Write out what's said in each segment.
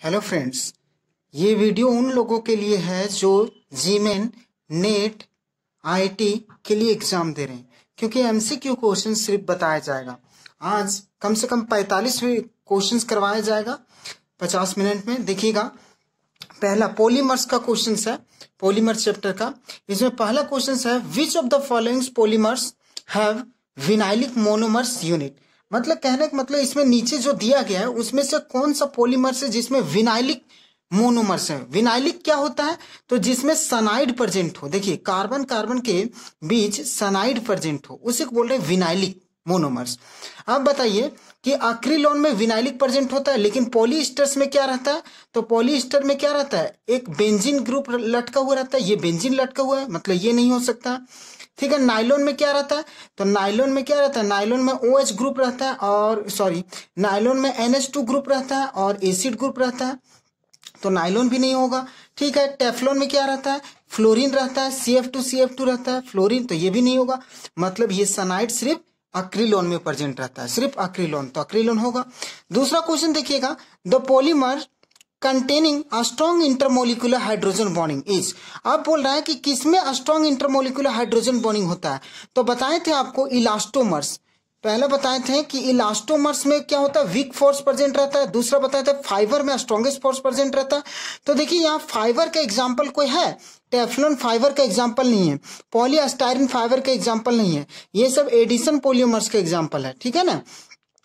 Hello friends, ये video उन लोगों के लिए है जो जीमेन, नेट, आईआईटी के लिए एग्जाम दे रहे हैं, क्योंकि एमसीक्यू क्वेश्चन सिर्फ बताया जाएगा। आज कम से कम 45 क्वेश्चंस करवाया जाएगा 50 मिनट में। देखिएगा, पहला पॉलीमर्स का क्वेश्चन है, पॉलीमर चैप्टर का। इसमें पहला क्वेश्चन है, which of the following polymers have vinylic monomers unit. मतलब कहने का मतलब इसमें नीचे जो दिया गया है उसमें से कौन सा पॉलीमर्स है जिसमें विनाइलिक मोनोमर्स है। विनाइलिक क्या होता है? तो जिसमें सनाइड प्रेजेंट हो। देखिए, कार्बन कार्बन के बीच सनाइड प्रेजेंट हो, उसे बोल रहे विनाइलिक मोनोमर्स। अब बताइए कि एक्रिलोन में विनाइलिक प्रेजेंट होता है, लेकिन पॉलीएस्टर्स में क्या रहता है? तो पॉलीएस्टर में क्या रहता है? एक बेंजीन ग्रुप लटका हुआ रहता है। ये बेंजीन लटका हुआ है, मतलब ये नहीं हो सकता। ठीक है। नाइलॉन में क्या रहता है? तो नाइलॉन में क्या रहता है? नाइलॉन में OH ग्रुप रहता है, और नाइलॉन में NH2 ग्रुप रहता है और एसिड ग्रुप रहता है, तो नाइलॉन भी नहीं होगा। ठीक है। टेफ्लॉन में क्या रहता है? फ्लोरीन रहता है, CF2 रहता है, फ्लोरीन, तो ये भी नहीं होगा। मतलब ये सनाइड सिर्फ एक्रिलोन में प्रेजेंट रहता है, सिर्फ एक्रिलोन, तो एक्रिलोन होगा। दूसरा क्वेश्चन देखिएगा, the polymer containing strong intermolecular hydrogen bonding is. आप बोल रहा है कि किसमें स्ट्रॉन्ग इंटरमोलिकुलर हाइड्रोजन बॉन्डिंग होता है? तो बताए थे आपको इलास्टोमर्स। पहले बताए थे कि इलास्टोमर्स में क्या होता है? वीक फोर्स प्रेजेंट रहता है। दूसरा बताए थे फाइबर में स्ट्रॉन्गेस्ट फोर्स प्रेजेंट रहता है। तो देखिए, यहाँ फाइबर का एग्जाम्पल कोई है? टेफ्लॉन फाइबर का एग्जाम्पल नहीं है, पॉलीस्टायरीन फाइबर का एग्जाम्पल नहीं है, ये सब एडिशन पॉलीमर्स का एग्जाम्पल है। ठीक है ना।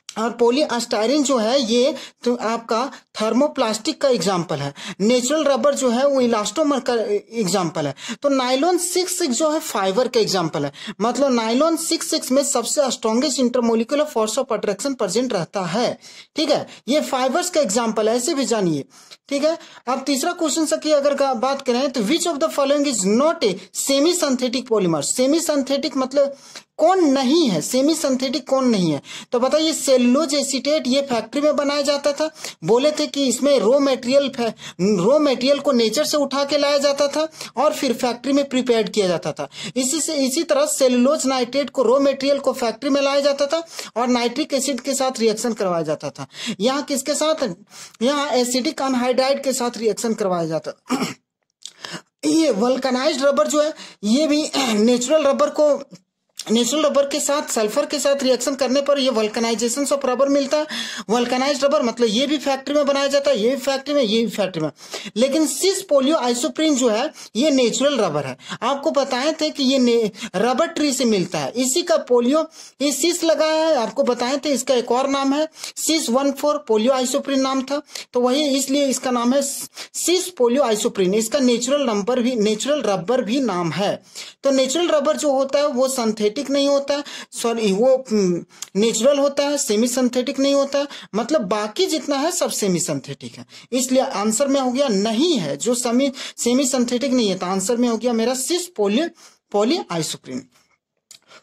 और पॉलीस्टायरीन जो है ये तो आपका थर्मोप्लास्टिक का एग्जाम्पल है। नेचुरल रबर जो है वो इलास्टोमर का एग्जाम्पल है। तो नाइलॉन 6 जो है फाइबर का एग्जाम्पल है। मतलब नाइलॉन 6 में सबसे strongest intermolecular force of attraction present रहता है। ठीक है, ये फाइबर्स का एग्जाम्पल है, ऐसे भी जानिए। ठीक है। अब तीसरा क्वेश्चन की अगर बात करें तो which of the following is not a semi synthetic polymer. Semi synthetic मतलब कौन नहीं है? सेमी सिंथेटिक कौन नहीं है? तो बताइए, सेलुलोज एसीटेट ये फैक्ट्री में बनाया जाता था। बोले थे कि इसमें रॉ मटेरियल को नेचर से उठा के लाया जाता था और फिर फैक्ट्री में प्रिपेयर्ड किया जाता था। इसी तरह सेलुलोज नाइट्रेट को रॉ मटेरियल को फैक्ट्री में लाया जाता था और नाइट्रिक एसिड के साथ रिएक्शन करवाया जाता था। यहाँ किसके साथ? यहाँ एसिडिक अनहाइड्राइड के साथ रिएक्शन करवाया जाता। ये वल्कनाइज्ड रबर जो है ये भी नेचुरल रबर के साथ सल्फर के साथ रिएक्शन करने पर ये वल्कनाइजेशन ऑफ रबर मिलता है। वल्कनाइज्ड रबर मतलब ये भी फैक्ट्री में बनाया जाता है, ये भी फैक्ट्री में, ये भी फैक्ट्री में। लेकिन सिस पोलियो आइसोप्रीन जो है ये नेचुरल रबर है। आपको बताए थे कि ये रबर ट्री से मिलता है। इसी का पोलियो ये सिस लगाया है, आपको बताए थे। इसका एक और नाम है सिस 14 पोलियो आइसोप्रीन नाम था, तो वही इसलिए इसका नाम है सिस पोलियो आइसोप्रीन। इसका नेचुरल रबर भी नाम है। तो नेचुरल रबर जो होता है वो सिंथेटिक नहीं होता है, सॉरी वो नेचुरल होता है, सेमी सिंथेटिक नहीं होता है। मतलब बाकी जितना है सब सेमी सिंथेटिक है। इसलिए आंसर में हो गया नहीं है जो सेमी सिंथेटिक नहीं है, तो आंसर में हो गया मेरा सिस पोली आइसोप्रीन।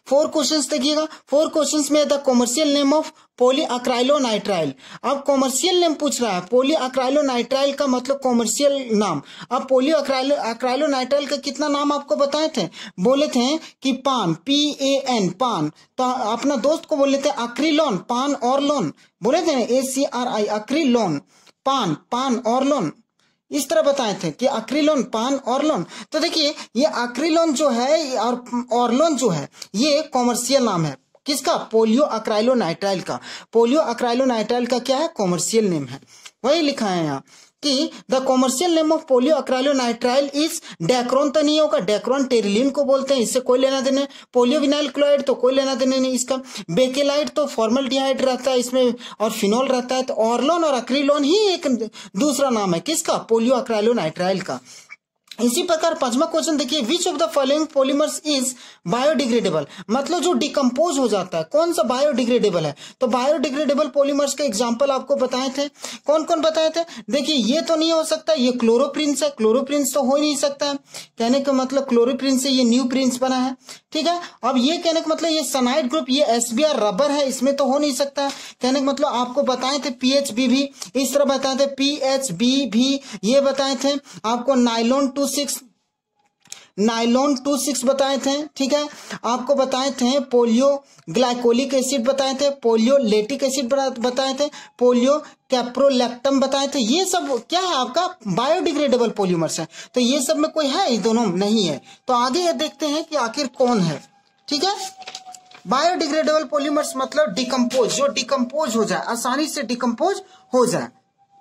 4 क्वेश्चंस देखिएगा। 4 क्वेश्चंस में द कॉमर्शियल नेम ऑफ पॉलीअक्राइलोनाइट्राइल। अब कॉमर्शियल नेम पूछ रहा है। पॉलीअक्राइलोनाइट्राइल का मतलब कॉमर्शियल नाम। अब पॉलीअक्राइलोनाइट्राइल का कितना नाम आपको बताए थे? बोले थे कि पान, PAN पान। तो अपना दोस्त को बोले थे अक्रिलोन, पान और लोन, बोले थे ACRI अक्रिलोन, पान और लोन, इस तरह बताए थे कि अक्रिलोन, पान, ऑर्लोन। तो देखिए, ये अक्रिलोन जो है और ऑर्लोन जो है ये कॉमर्शियल नाम है। किसका? पोलियो अक्राइलोनाइट्राइल का। पोलियो अक्राइलोनाइट्राइल का क्या है? कॉमर्शियल नेम है। वही लिखा है यहाँ कि the commercial name of polyacrylonitrile is Dacron. तो नहीं होगा, डेक्रोन टेरिलिन को बोलते हैं, इससे कोई लेना देना। पोलियो विनाइल क्लोराइड तो कोई लेना देना नहीं इसका। बेकेलाइट तो फॉर्मल्डिहाइड रहता है इसमें और फिनोल रहता है। तो ऑर्लोन और अक्रिलोन ही एक दूसरा नाम है किसका? पोलियो अक्राइलोनाइट्राइल का। इसी प्रकार 5वां क्वेश्चन देखिए, विच of the following polymers is biodegradable. मतलब जो डिकम्पोज हो जाता है, कौन सा बायोडिग्रेडेबल है? तो बायोडिग्रेडेबल पॉलीमर्स का एग्जांपल आपको बताए थे। कौन कौन बताए थे? देखिए, ये तो नहीं हो सकता, ये क्लोरोप्रिंस है, क्लोरोप्रिंस तो हो ही नहीं सकता है। कहने का मतलब क्लोरोप्रिंस से ये न्यू प्रिंस बना है। ठीक है। अब ये कहने का मतलब ये सनाइड ग्रुप, ये SBr रबर है, इसमें तो हो नहीं सकता। कहने का मतलब आपको बताए थे PHB भी, इस तरह बताए थे PHB भी, ये बताए थे आपको नाइलॉन 26 नाइलॉन 2,6 बताए थे, ठीक है। आपको बताए थे पोलियो ग्लाइकोलिक एसिड बताए थे, पोलियोलेटिक एसिड बताए थे, पोलियो कैप्रोलैक्टम बताए थे। ये सब क्या है आपका बायोडिग्रेडेबल पॉलीमर्स है। तो ये सब में कोई है, ये दोनों नहीं है। तो आगे देखते हैं कि आखिर कौन है, ठीक है। बायोडिग्रेडेबल पॉलीमर्स मतलब डिकम्पोज, जो डिकम्पोज हो जाए, आसानी से डिकम्पोज हो जाए,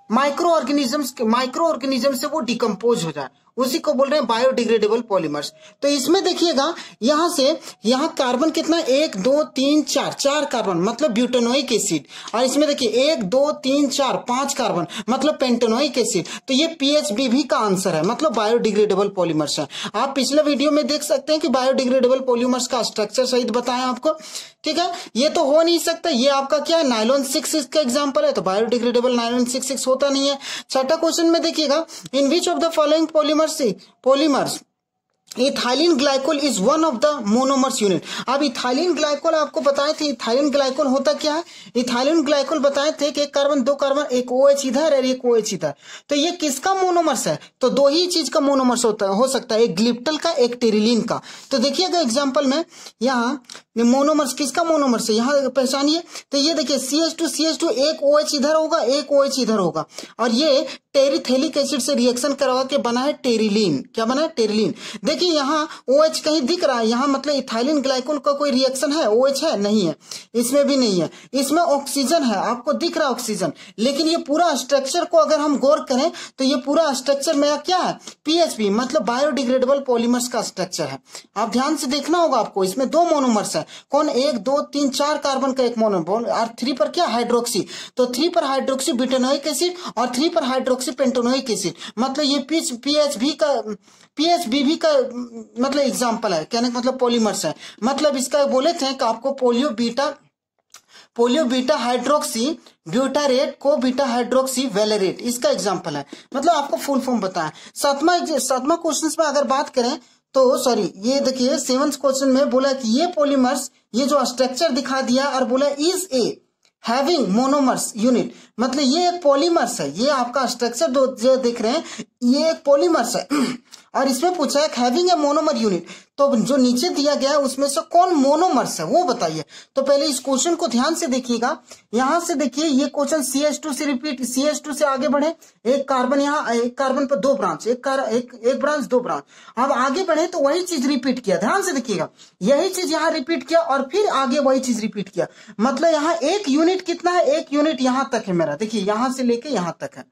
माइक्रो ऑर्गेनिज्म से वो डिकम्पोज हो जाए, उसी को बोल रहे हैं बायोडिग्रेडेबल पॉलीमर्स। तो इसमें देखिएगा यहां से यहां कार्बन कितना, 1 2 3 4, 4 कार्बन मतलब ब्यूटेनोइक एसिड। और इसमें देखिए 1 2 3 4 5 कार्बन मतलब पेंटेनोइक एसिड। तो ये पीएचबीवी का आंसर है, मतलब बायोडिग्रेडेबल पॉलीमर्स है। आप पिछले वीडियो में देख सकते हैं कि बायोडिग्रेडेबल पॉलीमर्स का स्ट्रक्चर सहित बताया आपको, ठीक है। ये तो हो नहीं सकता, ये आपका क्या है, नाइलॉन 6 का एग्जांपल है, तो बायोडिग्रेडेबल नाइलॉन 6 होता नहीं है। छठा क्वेश्चन में देखिएगा, in which of the following polymers ethylene glycol is one of the monomers unit. अब इथाइलिन ग्लाइकोल आपको बताए थे, इथाइलिन ग्लाइकोल होता क्या है, इथाइलिन ग्लाइकोल बताए थे कि 1 कार्बन 2 कार्बन, एक OH इधर और एक OH इधर। तो ये किसका मोनोमर्स है, तो दो ही चीज का मोनोमर्स हो सकता है, एक ग्लिप्टल का, एक टेरिलीन का। तो देखिएगा एग्जाम्पल में यहाँ मोनोमर्स किसका मोनोमर्स है, यहाँ पहचानिए। तो ये देखिए CH2 एक OH इधर होगा, एक OH इधर होगा, और ये टेरिथेलिक एसिड से रिएक्शन करवा के बना है टेरिलीन। क्या बना है, टेरिलीन। देखिए यहाँ OH कहीं दिख रहा है, यहाँ मतलब इथाइलिन ग्लाइकोल का कोई रिएक्शन है, OH है नहीं है, इसमें भी नहीं है। इसमें ऑक्सीजन है, आपको दिख रहा है ऑक्सीजन, लेकिन ये पूरा स्ट्रक्चर को अगर हम गौर करें तो ये पूरा स्ट्रक्चर मेरा क्या है, पीएचपी मतलब बायोडिग्रेडेबल पॉलीमर्स का स्ट्रक्चर है। आप ध्यान से देखना होगा आपको, इसमें 2 मोनोमर्स है, कौन, 1 2 3 4 कार्बन का एक मोनोमर, और 3 पर क्या, हाइड्रोक्सी। तो 3 पर हाइड्रोक्सी ब्यूटेनोइक एसिड और 3 पर हाइड्रोक्सी पेंटेनोइक एसिड, मतलब ये पीएचबीवी का मतलब एग्जांपल है, कहने का मतलब पॉलीमर्स है। मतलब इसका बोले थे कि आपको पोलियो बीटा हाइड्रोक्सी ब्यूटारेट को बीटा हाइड्रोक्सी वेलेरेट, इसका एग्जांपल है। मतलब आपको फुल फॉर्म बताया। सातवां क्वेश्चन में अगर बात करें तो सॉरी, ये देखिए 7th क्वेश्चन में बोला कि ये पॉलीमर्स, ये जो स्ट्रक्चर दिखा दिया और बोला is a having monomers unit, मतलब ये एक पॉलीमर्स है, ये आपका स्ट्रक्चर जो देख रहे हैं ये एक पॉलीमर्स है। और इसमें पूछा है हैविंग ए मोनोमर यूनिट, तो जो नीचे दिया गया है उसमें से कौन मोनोमर्स है वो बताइए। तो पहले इस क्वेश्चन को ध्यान से देखिएगा, यहां से देखिए ये क्वेश्चन CH2 से रिपीट, CH2 से आगे बढ़े, एक कार्बन यहाँ, एक कार्बन पर 2 ब्रांच, एक ब्रांच 2 ब्रांच। अब आगे बढ़े तो वही चीज रिपीट किया, ध्यान से देखिएगा, यही चीज यहाँ रिपीट किया और फिर आगे वही चीज रिपीट किया। मतलब यहाँ एक यूनिट कितना है, एक यूनिट यहां तक है मेरा, देखिए यहां से लेके यहां तक है,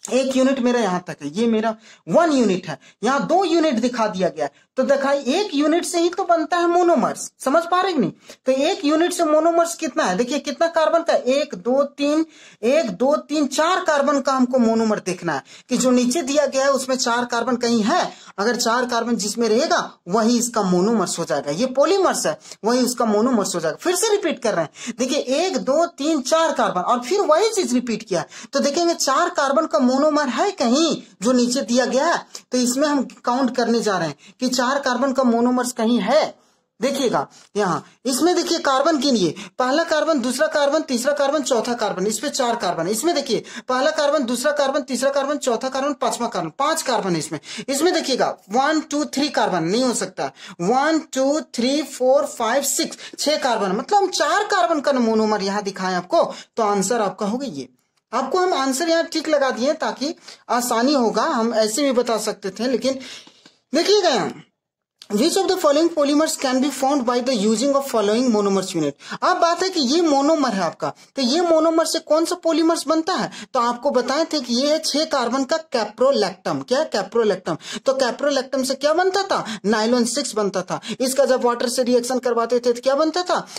एक यूनिट मेरा यहां तक है, ये मेरा 1 यूनिट है, यहाँ 2 यूनिट दिखा दिया गया है। तो दिखाई एक यूनिट से ही तो बनता है मोनोमर्स, समझ पा रहे कि नहीं। तो एक यूनिट से मोनोमर्स कितना है, देखिए कितना कार्बन का, 1 2 3 4 कार्बन का हमको मोनोमर देखना है, कि जो नीचे दिया गया है उसमें 4 कार्बन कहीं है, अगर 4 कार्बन जिसमें रहेगा वही इसका मोनोमर्स हो जाएगा, ये पॉलीमर्स है वही उसका मोनोमर्स हो जाएगा। फिर से रिपीट कर रहे हैं, देखिए 1 2 3 4 कार्बन और फिर वही चीज रिपीट किया, तो देखेंगे 4 कार्बन का मोनोमर है कहीं जो नीचे दिया गया है। तो इसमें हम काउंट करने जा रहे हैं कि 4 कार्बन का मोनोमर्स कहीं है, देखिएगा यहाँ इसमें देखिए कार्बन गिनिए, पहला कार्बन, दूसरा कार्बन, तीसरा कार्बन, चौथा कार्बन, इस पे 4 कार्बन, इसमें देखिए पहला कार्बन, दूसरा कार्बन, तीसरा कार्बन, चौथा कार्बन, पांचवा कार्बन, 5 कार्बन है इसमें देखिएगा 1 2 3 कार्बन नहीं हो सकता, 1 2 3 4 5 6 कार्बन, मतलब हम 4 कार्बन का मोनोमर यहाँ दिखाएं आपको। तो आंसर आपका होगा ये, आपको हम आंसर यहाँ ठीक लगा दिए ताकि आसानी होगा, हम ऐसे भी बता सकते थे, लेकिन देखिएगा यहाँ Which of the following polymers can be formed by the using of following monomers unit? अब बात है कि ये मोनोमर है आपका, तो ये मोनोमर से कौन सा पॉलीमर्स बनता है, तो आपको बताए थे कि ये है 6 कार्बन का कैप्रोलैक्टम। क्या है, कैप्रोलैक्टम। तो कैप्रोलैक्टम से क्या बनता था, नाइलॉन 6 बनता था। इसका जब वाटर से रिएक्शन करवाते थे तो क्या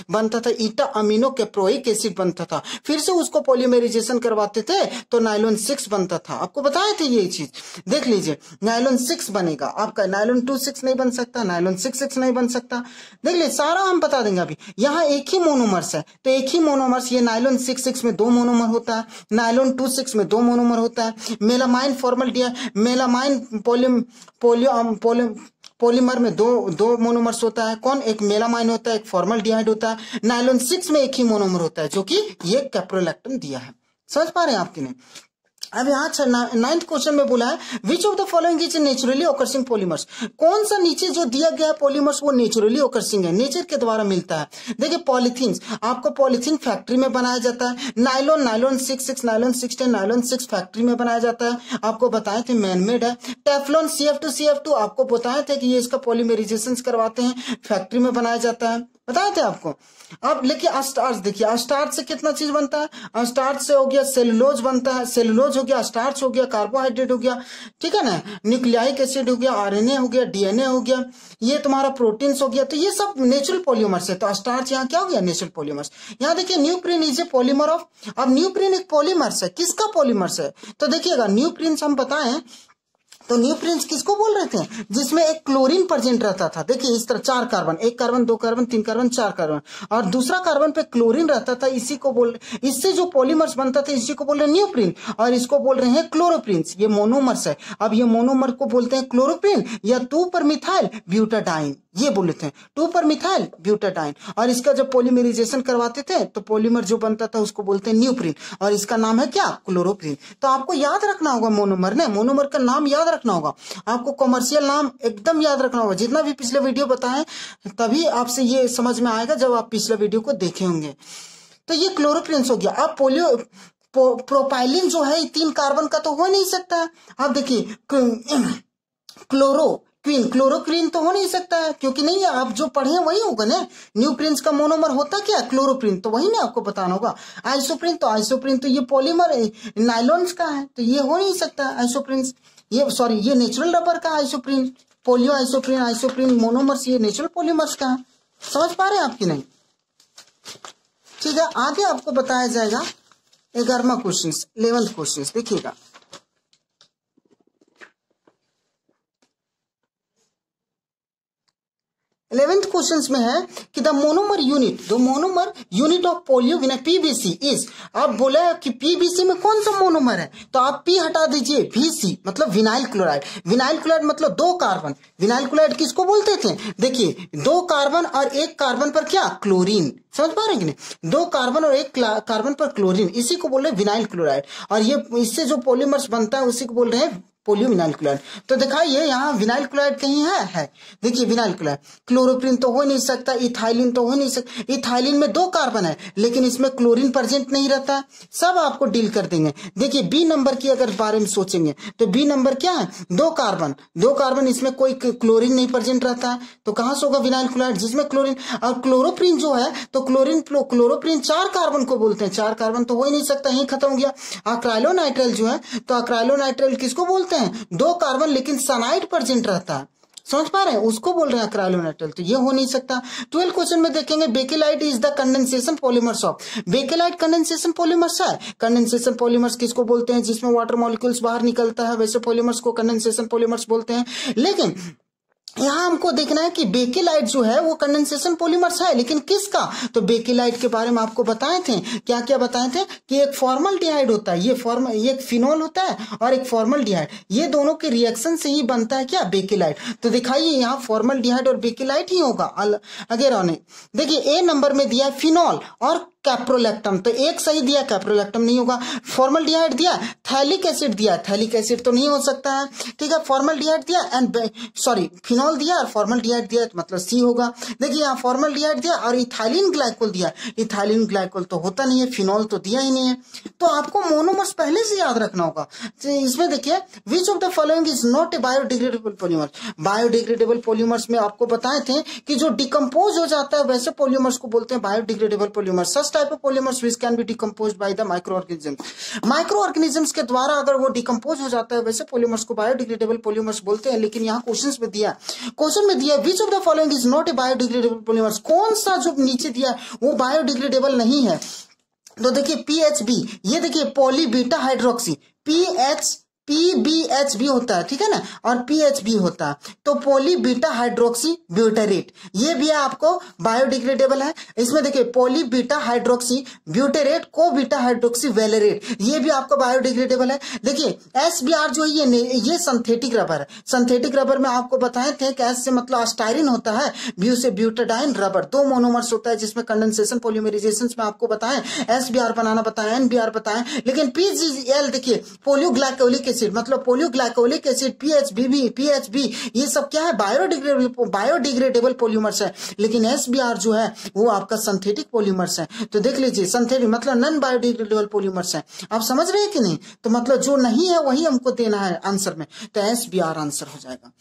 बनता था ईटा अमीनो कैप्रोइक एसिड बनता था। फिर से उसको पॉलीमराइजेशन करवाते थे तो नाइलॉन 6 बनता था। आपको बताए थे ये चीज, देख लीजिए नाइलॉन 6 बनेगा आपका, नाइलॉन 2,6 नहीं बन सकता, नाइलॉन 6,6 नहीं बन सकता। देख ले सारा हम बता देंगे अभी। यहाँ एक ही मोनोमर्स है तो एक ही मोनोमर्स, ये नाइलॉन 6,6 में 2 मोनोमर होता है, नाइलॉन 2,6 में 2 मोनोमर होता है, मेलामाइन मेलामाइन पॉलीमर में दो मोनोमर्स होता है, कौन, एक मेलामाइन होता है, एक फॉर्मल्डिहाइड होता है। नाइलॉन 6 में एक ही मोनोमर होता है जो कि ये कैप्रोलैक्टम दिया है। समझ पा रहे हैं आपके नहीं। अब यहाँ 9th क्वेश्चन में बोला है which of the following is naturally occurring polymers, कौन सा नीचे जो दिया गया है पॉलीमर्स वो नेचुरली ओकर्सिंग है, नेचर के द्वारा मिलता है। देखिए पॉलीथीन, आपको पॉलीथीन फैक्ट्री में बनाया जाता है। Nylon, nylon 6 nylon 6 nylon 6 factory में बनाया जाता है, आपको बताए थे मैनमेड है। टेफ्लॉन CF2 आपको बताए थे कि ये इसका पॉलीमराइजेशन करवाते हैं, फैक्ट्री में बनाया जाता है, बताए थे आपको। अब लेकिन स्टार्च देखिए, स्टार्च से कितना चीज बनता है, स्टार्च से हो गया सेलुलोज बनता है, सेलुलोज हो गया, स्टार्च हो गया, कार्बोहाइड्रेट हो गया, ठीक है ना, न्यूक्लियाइक एसिड हो गया, RNA हो गया, DNA हो गया, ये तुम्हारा प्रोटीन्स हो गया, तो ये सब नेचुरल पॉलीमर्स है। तो स्टार्च यहाँ क्या हो गया, नेचुरल पॉलीमर्स। यहाँ देखिए न्यूप्रिन इज ए पॉलीमर ऑफ, अब न्यूप्रिन एक पॉलीमर्स है, किसका पॉलीमर्स है, तो देखिएगा न्यूप्रिन हम बताएं तो न्यूप्रिन्स किसको बोल रहे थे, जिसमें एक क्लोरीन प्रेजेंट रहता था। देखिए इस तरह 4 carbon, 1 carbon 2 carbon 3 carbon 4 carbon, और दूसरा कार्बन पे क्लोरीन रहता था, इसी को बोल, इससे जो पॉलीमर्स बनता था इसी को बोल रहे हैं न्यूप्रिन, और इसको बोल रहे हैं क्लोरोप्रिन्स, ये मोनोमर्स है। अब ये मोनोमर को बोलते हैं क्लोरोप्रिन या 2-पर-मिथाइल ब्यूटाडाइन, ये बोले थे 2-पर-मिथाइल ब्यूटाडाइन, और इसका जब पॉलीमराइजेशन करवाते थे तो पॉलीमर जो बनता था उसको बोलते हैं न्यूप्रिन, और इसका नाम है क्या, क्लोरोप्रिन। तो आपको याद रखना होगा मोनोमर ने, मोनोमर का नाम याद रखना होगा आपको, कमर्शियल नाम एकदम याद रखना होगा। जितना भी पिछले वीडियो बताएं तभी आपसे ये समझ में आएगा जब आप पिछले वीडियो को देखे होंगे। तो ये क्लोरोप्रिन्स हो गया। अब प्रोपाइलिन जो है 3 कार्बन का तो हो नहीं सकता। अब देखिए क्लोरोक्वीन तो हो नहीं सकता है, क्योंकि नहीं है, आप जो पढ़े वही होगा ना। न्यूप्रिन्स का मोनोमर होता क्या, क्लोरोप्रिन, तो वही ना आपको बताना होगा। आइसोप्रिन तो ये पॉलीमर नाइलॉन्स का है, तो ये हो नहीं सकता आइसोप्रिन्स, ये नेचुरल रबर का आइसोप्रिन, पोलियो आइसोप्रिन मोनोमर्स, ये नेचुरल पॉलीमर्स का है। समझ पा रहे हैं आपकी नहीं, ठीक है। आगे आपको बताया जाएगा 11वां क्वेश्चन, 11th क्वेश्चन देखिएगा। 11th क्वेश्चन में है कि the monomer unit of polyvinyl PBC is, आप बोला कि PBC में कौन सा मोनोमर है, तो आप P हटा दीजिए, VC मतलब विनाइल क्लोराइड। विनाइल क्लोराइड मतलब 2 कार्बन, विनाइल क्लोराइड किसको बोलते थे, देखिए 2 कार्बन और 1 कार्बन पर क्या, क्लोरीन। समझ पा रहे हैं कि नहीं, 2 कार्बन और 1 कार्बन पर क्लोरीन, इसी को बोल रहे हैं विनाइल क्लोराइड, और ये इससे जो पॉलीमर्स बनता है उसी को बोल रहे हैं पोलियोविनाइल क्लोराइड। तो दिखाइए यहाँ विनाइल क्लोराइड कहीं है। देखिए विनाइल क्लोराइड, क्लोरोप्रिन तो हो नहीं सकता, इथाइलिन तो हो नहीं सकता। इथाइलिन में 2 कार्बन है लेकिन इसमें क्लोरीन प्रेजेंट नहीं रहता, सब आपको डील कर देंगे। देखिए बी नंबर की अगर बारे में सोचेंगे तो बी नंबर क्या है, 2 कार्बन, इसमें कोई क्लोरीन नहीं प्रेजेंट रहता है, तो कहां से होगा विनाइल क्लोराइड जिसमें क्लोरीन। और क्लोरोप्रिन जो है तो क्लोरोप्रिन 4 कार्बन को बोलते हैं, 4 कार्बन तो हो ही नहीं सकता, यही खत्म हो गया। अक्राइलोनाइट्राइल जो है तो अक्राइलोनाइट्राइल किसको बोलते हैं, 2 कार्बन लेकिन सनाइड प्रेजेंट रहता है, समझ पा रहे हैं, उसको बोल रहे हैं अक्राइलोनाइट्राइल, तो ये हो नहीं सकता। 12 क्वेश्चन में देखेंगे bakelite is the condensation polymers of, bakelite condensation polymers है। कंडेंसेशन पॉलीमर्स किसको बोलते हैं, जिसमें वाटर मॉलिक्यूल्स बाहर निकलता है, वैसे पॉलीमर्स को कंडेंसेशन पॉलीमर्स बोलते हैं। लेकिन यहां हमको देखना है कि बेकेलाइट जो है वो कंडेंसेशन पॉलीमर्स है, लेकिन किसका, तो बेकेलाइट के बारे में आपको बताए थे, क्या क्या बताए थे कि एक फॉर्मल्डिहाइड होता है, ये एक फिनोल होता है और एक फॉर्मल्डिहाइड, ये दोनों के रिएक्शन से ही बनता है क्या, बेकेलाइट। तो दिखाइए यहाँ फॉर्मल्डिहाइड और बेकेलाइट ही होगा। अगेर देखिए ए नंबर में दिया फिनोल और कैप्रोलैक्टम, तो एक सही दिया, कैप्रोलैक्टम नहीं होगा। फॉर्मल्डिहाइड दिया, थैलिक एसिड दिया, थैलिक एसिड तो नहीं हो सकता है, ठीक है। फॉर्मल्डिहाइड दिया फिनोल दिया और फॉर्मल्डिहाइड दिया, तो मतलब सी होगा। देखिए यहाँ फॉर्मल्डिहाइड दिया और इथाइलिन ग्लाइकोल दिया, इथाइलिन ग्लाइकोल तो होता नहीं है, फिनोल तो दिया ही नहीं है, तो आपको मोनोमर्स पहले से याद रखना होगा। तो इसमें देखिए विच of the following is not a biodegradable polymer, biodegradable polymers में आपको बताए थे कि जो डिकम्पोज हो जाता है वैसे पॉलीमर्स को बोलते हैं biodegradable polymers. Such type of polymers which can be decomposed by the micro organisms के द्वारा अगर वो डिकम्पोज हो जाता है वैसे पॉलीमर्स को बायोडिग्रेडेबल पॉलीमर्स बोलते हैं। लेकिन यहाँ क्वेश्चन में दिया विच of the following is not a biodegradable polymers, कौन सा जो नीचे दिया वो बायोडिग्रेडेबल नहीं है। तो देखिए PHB, ये देखिए poly beta hydroxy, PHB PBH भी होता है, ठीक है ना, और PH भी होता है। तो पॉली बीटा हाइड्रोक्सी ब्यूटेरेट ये भी आपको बायोडिग्रेडेबल है। इसमें देखिए पॉली बीटा हाइड्रोक्सी ब्यूटेरेट को बीटा हाइड्रोक्सी वेलेरेट ये भी आपको बायोडिग्रेडेबल है। देखिए SBR जो है ये सिंथेटिक रबर है। सिंथेटिक रबर में आपको बताए थे कि एस से मतलब स्टाइरिन होता है, ब्यू से ब्यूटाडाइन रबर, दो मोनोमर्स होता है जिसमें कंडेंसेशन पॉलीमराइजेशन में आपको बताएं SBR बनाना बताएं, NBR बताएं। लेकिन PGL देखिए पोलियोग्लाइकोलिक एसिड मतलब पोलियोग्लाइकोलिक एसिड PHB ये सब क्या है बायोडिग्रेडेबल पॉलीमर्स है। लेकिन SBR जो है वो आपका सिंथेटिक पॉलीमर्स है। तो देख लीजिए सिंथेटिक मतलब नॉन बायोडिग्रेडेबल पॉलीमर्स है। आप समझ रहे हैं कि नहीं? तो मतलब जो नहीं है वही हमको देना है आंसर में, तो SBR आंसर हो जाएगा।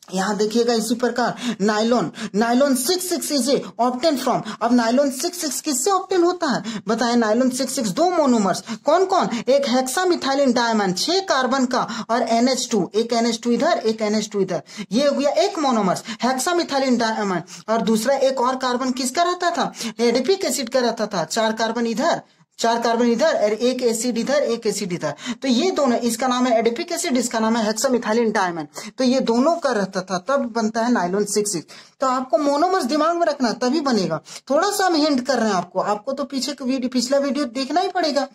यहां देखिएगा इसी प्रकार नाइलॉन 66 इज ऑब्टेन फ्रॉम। अब नाइलॉन 66 किससे ऑब्टेन होता है बताएं? नाइलॉन 66 दो मोनोमर्स कौन कौन, एक हेक्सामिथाइलिन डायमंड 6 कार्बन का और NH2, एक NH2 इधर एक NH2 इधर, ये हो गया एक मोनोमर्स हेक्सामिथाइलिन डायमंड। और दूसरा एक और कार्बन किसका रहता था? एडिपिक एसिड का रहता था, 4 कार्बन इधर 4 कार्बन इधर और एक एसिड इधर एक एसिड इधर। तो ये दोनों, इसका नाम है एडिपिक एसिड, इसका नाम है हेक्सामिथाइलिन डायमंड। तो ये दोनों का रहता था, तब बनता है नाइलॉन 66। तो आपको मोनोमर्स दिमाग में रखना तभी बनेगा। थोड़ा सा हम हिंट कर रहे हैं आपको तो पिछला वीडियो देखना ही पड़ेगा।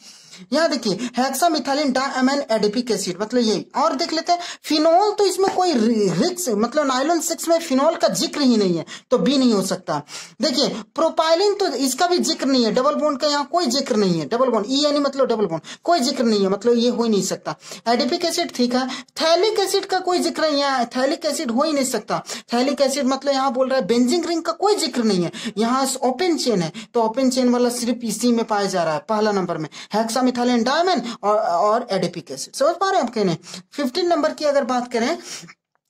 यहाँ देखिए हेक्सामिथाइलिन डायमंड एडिपिक एसिड मतलब यही। और देख लेते हैं फिनोल, तो इसमें कोई रिक्स मतलब नाइलॉन 6 में फिनोल का जिक्र ही नहीं है, तो बी नहीं हो सकता। देखिए प्रोपाइलिन तो इसका भी जिक्र नहीं है, डबल बॉन्ड का यहाँ कोई जिक्र नहीं है, डबल बॉन्ड ई यानी मतलब डबल बॉन्ड कोई जिक्र नहीं है, मतलब ये हो ही नहीं सकता। एडिपिक एसिड ठीक है, थैलिक एसिड का कोई जिक्र नहीं है, थैलिक एसिड हो ही नहीं सकता। थैलिक एसिड मतलब यहाँ बोल रहा है बेंजीन रिंग का कोई जिक्र नहीं है, यहाँ ओपन चेन है, तो ओपन चेन वाला सिर्फ इसी में पाया जा रहा है पहला नंबर में, हेक्सामिथाइलिन डायमंड और एडिपिक एसिड। समझ पा रहे हैं आप कहने? 15 नंबर की अगर बात करें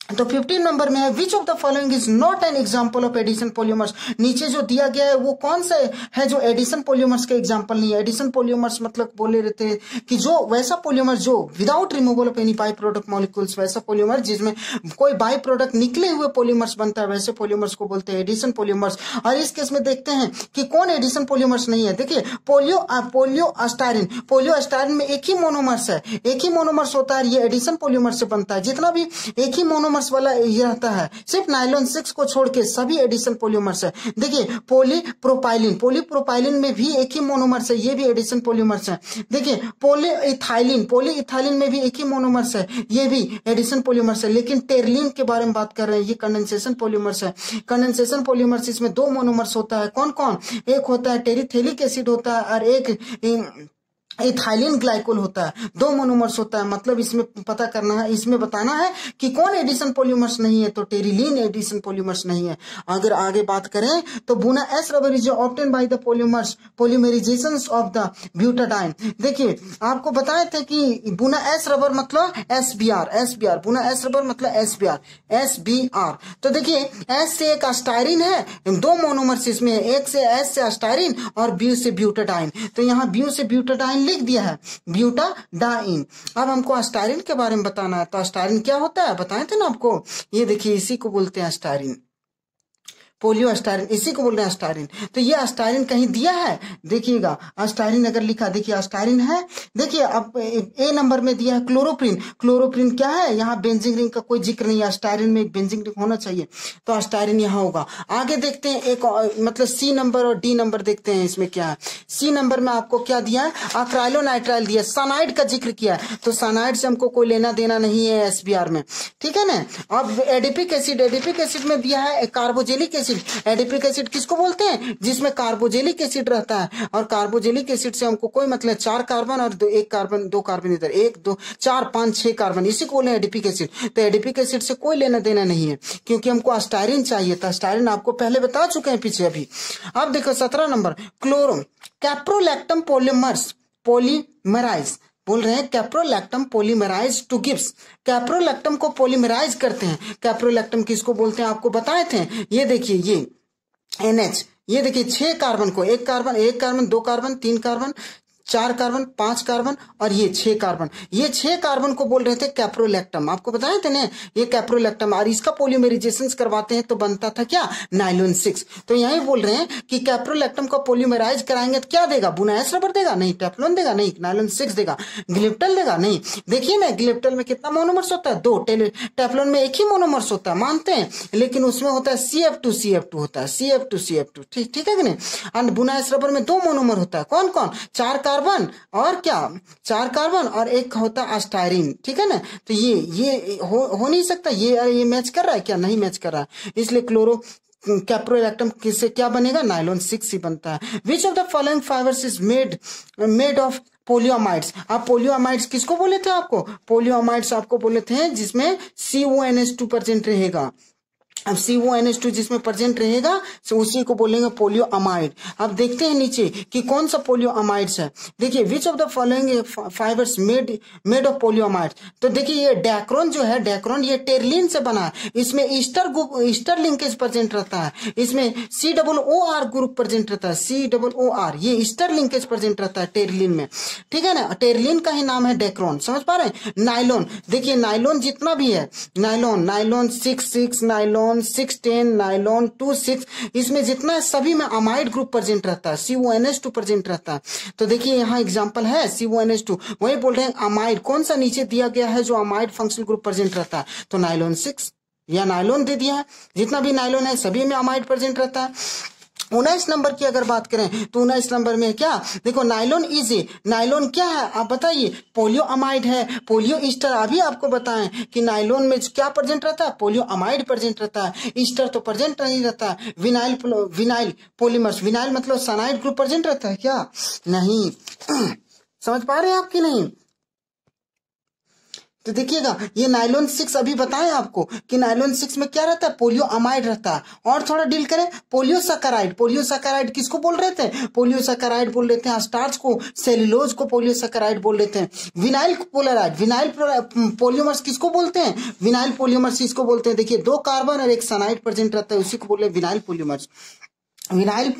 तो 15 नंबर में है which of the following is not an example of addition polymers. नीचे जो दिया गया है वो कौन सा है जो एडिशन पॉलीमर्स का एग्जांपल नहीं है? एडिशन पॉलीमर्स मतलब बोले रहते हैं कि जो वैसा पॉलीमर जो without removal of any by product molecules, वैसा पॉलीमर जिसमें कोई बाई प्रोडक्ट निकले हुए पॉलीमर्स बनता है, वैसे पॉलीमर्स को बोलते हैं एडिशन पॉलीमर्स। और इस केस में देखते हैं कि कौन एडिशन पॉलीमर्स नहीं है। देखिए पोलियोस्टाइरिन में एक ही मोनोमर्स है, एक ही मोनोमर्स होता है, ये एडिशन पॉलीमर से बनता है। जितना भी एक ही मोनोमर्स वाला ये रहता है, सिर्फ नाइलॉन 6 को छोड़ के सभी एडिशन पॉलीमर्स है। देखिए पॉलीप्रोपाइलिन में भी एक ही मोनोमर्स है, ये भी एडिशन पॉलीमर्स है। देखिए पॉलीइथाइलिन में भी एक ही मोनोमर्स है, ये भी एडिशन पॉलीमर्स है। लेकिन टेरलिन के बारे में बात कर रहे हैं, ये कंडेंसेशन पॉलीमर्स है। कंडेंसेशन पॉलीमर्स इसमें दो मोनोमर्स होता है, कौन कौन? एक होता है टेरिथेलिक एसिड होता है और एक इथाइलिन ग्लाइकोल होता है, दो मोनोमर्स होता है। मतलब इसमें पता करना है, इसमें बताना है कि कौन एडिशन पॉलीमर्स नहीं है, तो टेरिलीन एडिशन पॉलीमर्स नहीं है। अगर आगे बात करें तो buna S rubber is obtain by the polymerisation of the butadiene. देखिए आपको बताए थे कि बुना एस रबर मतलब SBR, बुना एस रबर मतलब SBR। तो देखिए एस से एक अस्टाइरिन है, दो मोनोमर्स इसमें, एक से एस से अस्टाइरिन और ब्यू से ब्यूटाडाइन। तो यहाँ ब्यू से ब्यूटाडाइन लिख दिया है, ब्यूटाडाइन। अब हमको अस्टाइरिन के बारे में बताना है, तो अस्टाइरिन क्या होता है बताए थे ना आपको, ये देखिए इसी को बोलते हैं अस्टाइरिन, पोलियोस्टाइरिन, इसी को बोल रहे हैं अस्टाइरिन। तो ये अस्टाइरिन कहीं दिया है, देखिएगा अस्टाइरिन अगर लिखा, देखिए अस्टाइरिन है। देखिए अब ए नंबर में दिया है क्लोरोप्रीन क्या है? यहाँ बेंजीन रिंग का कोई जिक्र नहीं है, अस्टाइरिन में एक बेंजीन रिंग होना चाहिए, तो अस्टाइरिन यहाँ होगा। आगे देखते हैं एक मतलब सी नंबर और डी नंबर देखते हैं इसमें क्या है। सी नंबर में आपको क्या दिया है? अक्राइलोनाइट्राइल दिया, साइनाइड का जिक्र किया है, तो साइनाइड से हमको कोई लेना देना नहीं है SBR में, ठीक है ना। अब एडिपिक एसिड में दिया है कार्बोजेलिक एसिड। एडिपिक एसिड किसको बोलते हैं? जिसमें कार्बोजेलिक एसिड रहता है, और कार्बोजेलिक एसिड से हमको कोई मतलब 4 कार्बन और दो कार्बन इधर, 1 2 4 5 6 कार्बन, इसी को बोले एडिपिक एसिड। तो एडिपिक एसिड से कोई लेना देना नहीं है, क्योंकि हमको अस्टाइरिन चाहिए था। अस्टाइरिन आपको पहले बता चुके हैं पीछे अभी। अब देखो 17 नंबर कैप्रोलैक्टम पॉलीमराइज बोल रहे हैं, caprolactam polymerise to gives. Caprolactam को पॉलीमराइज करते हैं। कैप्रोलैक्टम किसको बोलते हैं आपको बताए थे, ये देखिए ये NH, ये देखिए 6 कार्बन को, एक carbon 2 carbon 3 carbon 4 carbon, 5 carbon और ये 6 कार्बन। ये 6 कार्बन को बोल रहे थे कैप्रोलैक्टम, आपको बताए थे ना ये कैप्रोलैक्टम, और इसका पॉलीमराइजेशन करवाते हैं तो बनता था क्या, नायलॉन 6। तो यही बोल रहे हैं कि कैप्रोलैक्टम को पॉलीमराइज कराएंगे तो क्या देगा, बुनायस रबर देगा, नहीं टेफ्लॉन देगा, नहीं नायलॉन 6 देगा, ग्लिप्टल देगा, नहीं। देखिए ना ग्लिप्टल में कितना मोनोमर्स होता है, 2, टेफ्लॉन में एक ही मोनोमर्स होता है, मानते हैं, लेकिन उसमें होता है CF2 होता है, CF2 ठीक है कि नहीं। और बुनायस रबर में 2 मोनोमर होता है, कौन कौन, 4 कार्बन और क्या, 4 कार्बन और एक होता है अस्टायरीन, ठीक है ना। तो ये हो नहीं सकता, ये मैच कर रहा है क्या, नहीं मैच कर रहा है, इसलिए क्लोरो कैप्रोलैक्टम किससे क्या बनेगा, नायलॉन 6 ही बनता है। Which of the following fibres is made of polyamides. आप पोलियोमाइड्स किसको बोले थे, आपको पोलियोमाइड्स आपको बोले थे जिसमें CONH2 प्रेजेंट रहेगा। अब CONH2 जिसमें प्रेजेंट रहेगा तो उसी को बोलेंगे पोलियो अमाइड। अब देखते हैं नीचे कि कौन सा पोलियो अमाइड्स है। देखिए विच of the following fibres made of polio amide. तो देखिए ये डैक्रोन जो है, डैक्रोन ये टेरलिन से बना है, इसमें ईस्टर लिंकेज प्रेजेंट रहता है, इसमें COOR ग्रुप प्रेजेंट रहता है, COOR ये ईस्टर लिंकेज प्रेजेंट रहता है टेरलिन में, ठीक है ना। टेरलिन का ही नाम है डैक्रोन, समझ पा रहे हैं। नाइलॉन, देखिए नाइलॉन जितना भी है, नाइलॉन 6 नाइलॉन 610 नाइलॉन 26, इसमें जितना है सभी में अमाइड ग्रुप प्रेजेंट रहता है, CONH2 प्रेजेंट रहता है। तो देखिए यहाँ एग्जांपल है CONH2, वही बोल रहे हैं अमाइड, कौन सा नीचे दिया गया है जो अमाइड फंक्शनल ग्रुप प्रेजेंट रहता है, तो नाइलॉन 6 या नाइलॉन दे दिया है। जितना भी नाइलॉन है सभी में अमाइड प्रेजेंट रहता है। 19 नंबर की अगर बात करें तो 19 नंबर में क्या, देखो नाइलॉन इजी, नाइलॉन क्या है आप बताइए, पोलियो अमाइड है, पोलियो ईस्टर। अभी आपको बताएं कि नाइलॉन में क्या प्रेजेंट रहता है, पोलियो अमाइड प्रेजेंट रहता है, ईस्टर तो प्रेजेंट नहीं रहता। विनाइल पॉलीमर्स, विनाइल मतलब साइनाइड ग्रुप प्रेजेंट रहता है क्या, नहीं। समझ पा रहे हैं आप कि नहीं। तो देखिएगा ये नाइलॉन 6 अभी बताएं आपको कि नाइलॉन 6 में क्या रहता है, पोलियो अमाइड रहता है। और थोड़ा डील करें पोलियो सैकराइड, पोलियो सैकराइड किसको बोल रहे थे, पोलियो सैकराइड बोल रहे थे स्टार्च को, सेलुलोज को पोलियो सैकराइड बोल रहे थे। विनाइल पोलराइड, विनाइल पोलियोमर्स किसको बोलते हैं, विनाइल पोलियोमर्स इसको बोलते हैं। देखिए 2 कार्बन और एक साइनाइड प्रेजेंट रहता है, उसी को बोल रहे हैं विनाइल पोलियोमर्स, विनाइल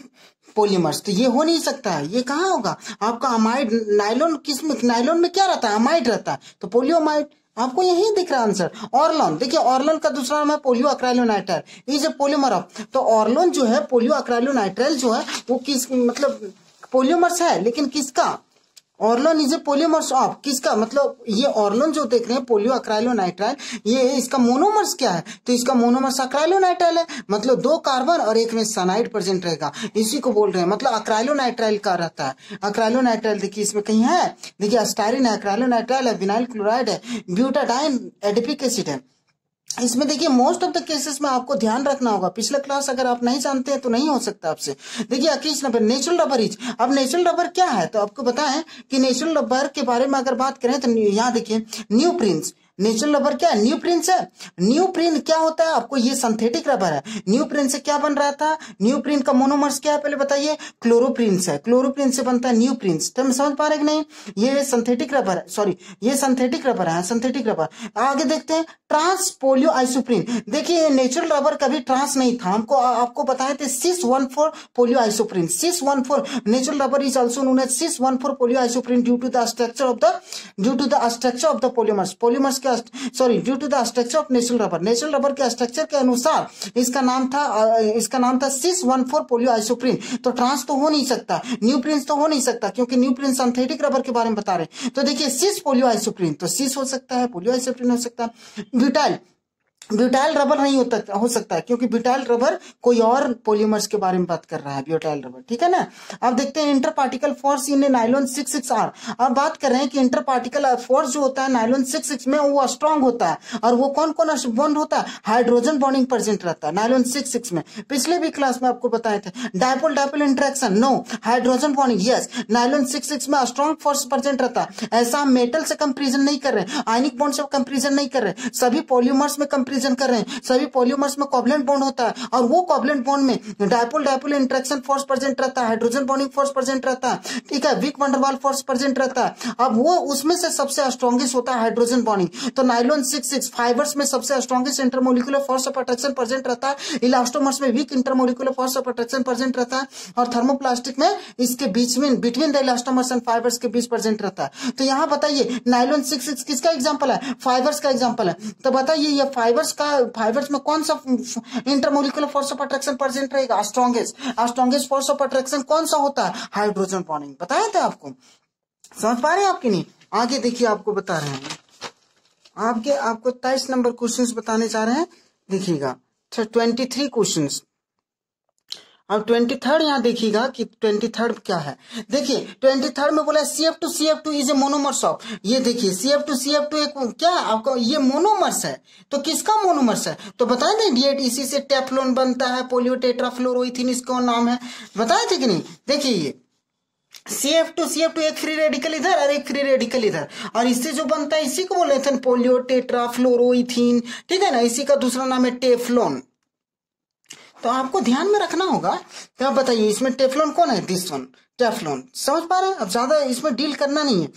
पोलिमर्स। तो ये हो नहीं सकता है, ये कहाँ होगा आपका अमाइड। नाइलॉन किसमें, नाइलॉन में क्या रहता है, अमाइड रहता है, तो पोलियो अमाइड आपको यही दिख रहा है आंसर। ऑर्लोन, देखिए ऑर्लोन का दूसरा नाम है polyacrylonitrile, is a polymer of. तो ऑर्लोन जो है पोलियो अक्राइलोनाइट्राइल जो है वो किस मतलब पोलियोमर्स है, लेकिन किसका, ऑर्लोन इज ए पोलियोमर्स ऑफ, किसका मतलब ये ऑर्लोन जो देख रहे हैं पोलियो अक्राइलोनाइट्राइल, ये इसका मोनोमर्स क्या है, तो इसका मोनोमर्स अक्राइलोनाइट्राइल है, मतलब 2 कार्बन और एक में साइनाइड प्रेजेंट रहेगा, इसी को बोल रहे हैं, मतलब अक्राइलोनाइट्राइल का रहता है। अक्राइलोनाइट्राइल देखिए इसमें कहीं है, देखिए अस्टायरिन है, अक्राइलोनाइट्राइल है, विनाइल क्लोराइड है, ब्यूटाडाइन एडिपिक एसिड है। इसमें देखिए मोस्ट ऑफ द केसेस में आपको ध्यान रखना होगा, पिछला क्लास अगर आप नहीं जानते हैं तो नहीं हो सकता आपसे। देखिए 21 नंबर नेचुरल रबर इज, अब नेचुरल रबर क्या है तो आपको बताएं कि नेचुरल रबर के बारे में अगर बात करें तो यहाँ देखिए न्यू प्रिंस, नेचुरल रबर क्या है, न्यू प्रिंस है। न्यू प्रिंट क्या होता है आपको, ये सिंथेटिक रबर है। न्यू प्रिंट से क्या बन रहा था, न्यू प्रिंट का मोनोमर्स क्या है पहले बताइए, क्लोरोप्रिंस है, क्लोरोप्रिंस से बनता है न्यू प्रिंस। तो हम समझ पा रहे कि नहीं, ये सिंथेटिक रबर है, सॉरी ये सिंथेटिक रबर है, सिंथेटिक रबर। आगे देखते हैं ट्रांस पोलियो आइसोप्रीन, देखिए नेचुरल रबर कभी ट्रांस नहीं था, हमको आपको बताए थे 614 polyisoprene, 614 natural rubber is also known as 614 polyisoprene due to the structure of the polymers, polymers के due to the structure of natural rubber, natural rubber के स्ट्रक्चर के अनुसार इसका नाम था 614 पोलियो आइसोप्रीन। तो ट्रांस तो हो नहीं सकता, न्यू प्रिंस तो हो नहीं सकता, क्योंकि न्यू प्रिंस सिंथेटिक रबर के बारे में बता रहे। तो देखिए 6 पोलियो आइसोप्रीन, तो 6 हो सकता है, पोलियो आइसोप्रीन हो सकता है। ब्यूटाइल रबर नहीं हो सकता है, क्योंकि ब्यूटाइल रबर कोई और पॉलीमर्स के बारे में बात कर रहा है, ब्यूटाइल रबर, ठीक है ना। अब देखते हैं inter particle force in nylon 66R। अब बात कर रहे हैं कि इंटर पार्टिकल फोर्स जो होता है नाइलॉन 66 में वो स्ट्रांग होता है, और वो कौन कौन बॉन्ड होता है, हाइड्रोजन बॉन्डिंग प्रेजेंट रहता है नाइलॉन 66 में। पिछले भी क्लास में आपको बताए थे dipole dipole interaction, no hydrogen bonding, yes nylon 66 में स्ट्रांग फोर्स प्रेजेंट रहता है। ऐसा हम मेटल से कंपेरिजन नहीं कर रहे, आयनिक बॉन्ड से कंपेरिजन नहीं कर रहे, सभी पॉलीमर्स में कंपैरिजन कर रहे हैं, सभी पॉलीमर्स में कोवलेंट बॉन्ड होता है और वो कोवलेंट बॉन्ड में dipole dipole interaction force present रहता है, हाइड्रोजन बॉन्डिंग फोर्स प्रेजेंट रहता है, ठीक है, weak van der Waals force present रहता है। अब वो उसमें से सबसे स्ट्रॉन्गेस्ट होता है हाइड्रोजन बॉन्डिंग। तो नायलॉन 6 फाइबर्स में सबसे strongest intermolecular force of attraction present रहता है, इलास्टोमर्स में weak intermolecular force of attraction present रहता है और थर्मोप्लास्टिक में इसके बीच में between the elastomers and fibres के बीच प्रेजेंट रहता है। तो यहाँ बताइए नायलॉन 6 किसका एग्जांपल है? फाइबर्स का एग्जांपल है। तो बताइए ये फाइबर्स में कौन सा intermolecular force of attraction present रहेगा? स्ट्रॉन्गेस्ट फोर्स ऑफ अट्रैक्शन कौन सा होता है? Hydrogen bonding. बताया था आपको, समझ पा रहे हैं आपकी नहीं? आगे देखिए आपको बता रहे हैं, आपको 23 नंबर क्वेश्चंस बताने जा रहे हैं, देखिएगा 23 क्वेश्चंस। अब 23 यहाँ देखिएगा कि 23 क्या है। देखिए 23 में बोला CF2 is a monomers of, ये देखिए CF2 एक क्या आपका ये मोनोमर्स है। तो किसका मोनोमर्स है? तो बताए थे D8, इसी से टेफ्लॉन बनता है, पोलियोटेट्राफ्लोरोइथीन इसका नाम है, बताए थे कि नहीं? देखिए ये CF2 एक फ्री रेडिकल इधर और एक फ्री रेडिकल इधर, और इससे जो बनता है इसी को बोले थे पोलियोटेट्राफ्लोरोइथीन, ठीक है ना, इसी का दूसरा नाम है टेफ्लॉन। तो आपको ध्यान में रखना होगा। तो आप बताइए इसमें टेफ्लॉन कौन है? दिस वन टेफ्लॉन, समझ पा रहे हैं? अब ज्यादा इसमें डील करना नहीं है।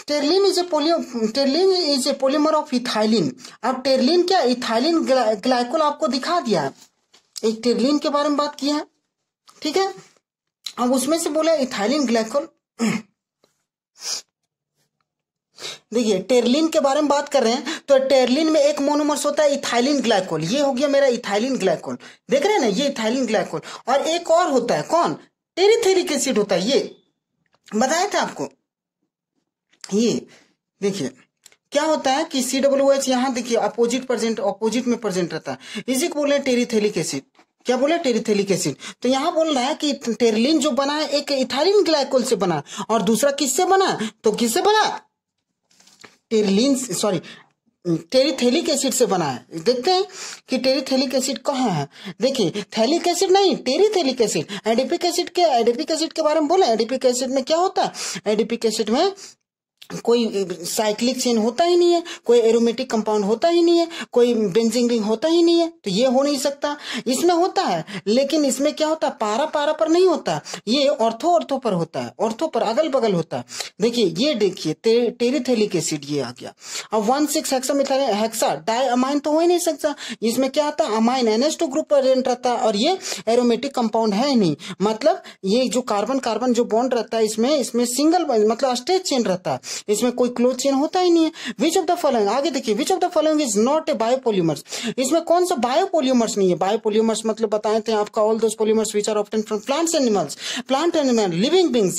Terylene is a polymer of ethylene. अब टेरलिन क्या, इथाइलिन ग्लाइकोल आपको दिखा दिया है, एक टेरलिन के बारे में बात किया है, ठीक है। अब उसमें से बोला इथाइलिन ग्लाइकोल, देखिए टेरलिन के बारे में बात कर रहे हैं, तो टेरलिन में एक मोनोमर्स होता है इथाइलिन ग्लाइकोल, ये हो गया मेरा इथाइलिन ग्लाइकोल, देख रहे हैं ना, ये इथाइलिन ग्लाइकोल। और एक और होता है कौन? टेरिथेलिक एसिड होता है, ये बताया था आपको। ये देखिए क्या होता है कि COOH यहाँ देखिए अपोजिट में प्रेजेंट रहता है, इसी को बोले टेरिथेलिक एसिड। क्या बोले? टेरिथेलिक एसिड। तो यहाँ बोल रहा है कि टेरलिन जो बना है एक इथाइलिन ग्लाइकोल से बना, और दूसरा किससे बना? तो किससे बना? टेरिथेलिक एसिड से बना है। देखते हैं कि टेरिथेलिक एसिड कहाँ है। देखिए थैलिक एसिड नहीं, टेरिथेलिक एसिड। एडिपिक एसिड के बारे में बोले, एडिपिक एसिड में क्या होता है? एडिपिक एसिड में कोई साइक्लिक चेन होता ही नहीं है, कोई एरोमेटिक कंपाउंड होता ही नहीं है, कोई बेंजीन रिंग होता ही नहीं है, तो ये हो नहीं सकता। इसमें होता है, लेकिन इसमें क्या होता है? पारा पर नहीं होता, ये ऑर्थो पर होता है, ऑर्थो पर अगल बगल होता है। देखिए ये देखिए टेरिथेलिक एसिड ये आ गया। अब 1,6 हेक्सा डाइअमाइन तो हो ही नहीं सकता, इसमें क्या आता है? अमाइन NH2 ग्रुप प्रेजेंट रहता है, और ये एरोमेटिक कंपाउंड है नहीं, मतलब ये जो कार्बन जो बॉन्ड रहता है इसमें सिंगल मतलब स्ट्रेच चेन रहता है, इसमें कोई क्लोज चेन होता ही नहीं है। विच ऑफ द फॉलोइंग, आगे देखिए, विच of the following is not a biopolymers, इसमें कौन सा बायोपॉलीमर्स नहीं है? बायोपॉलीमर्स मतलब बताए थे आपका all those polymers which are obtained from plant animal living beings,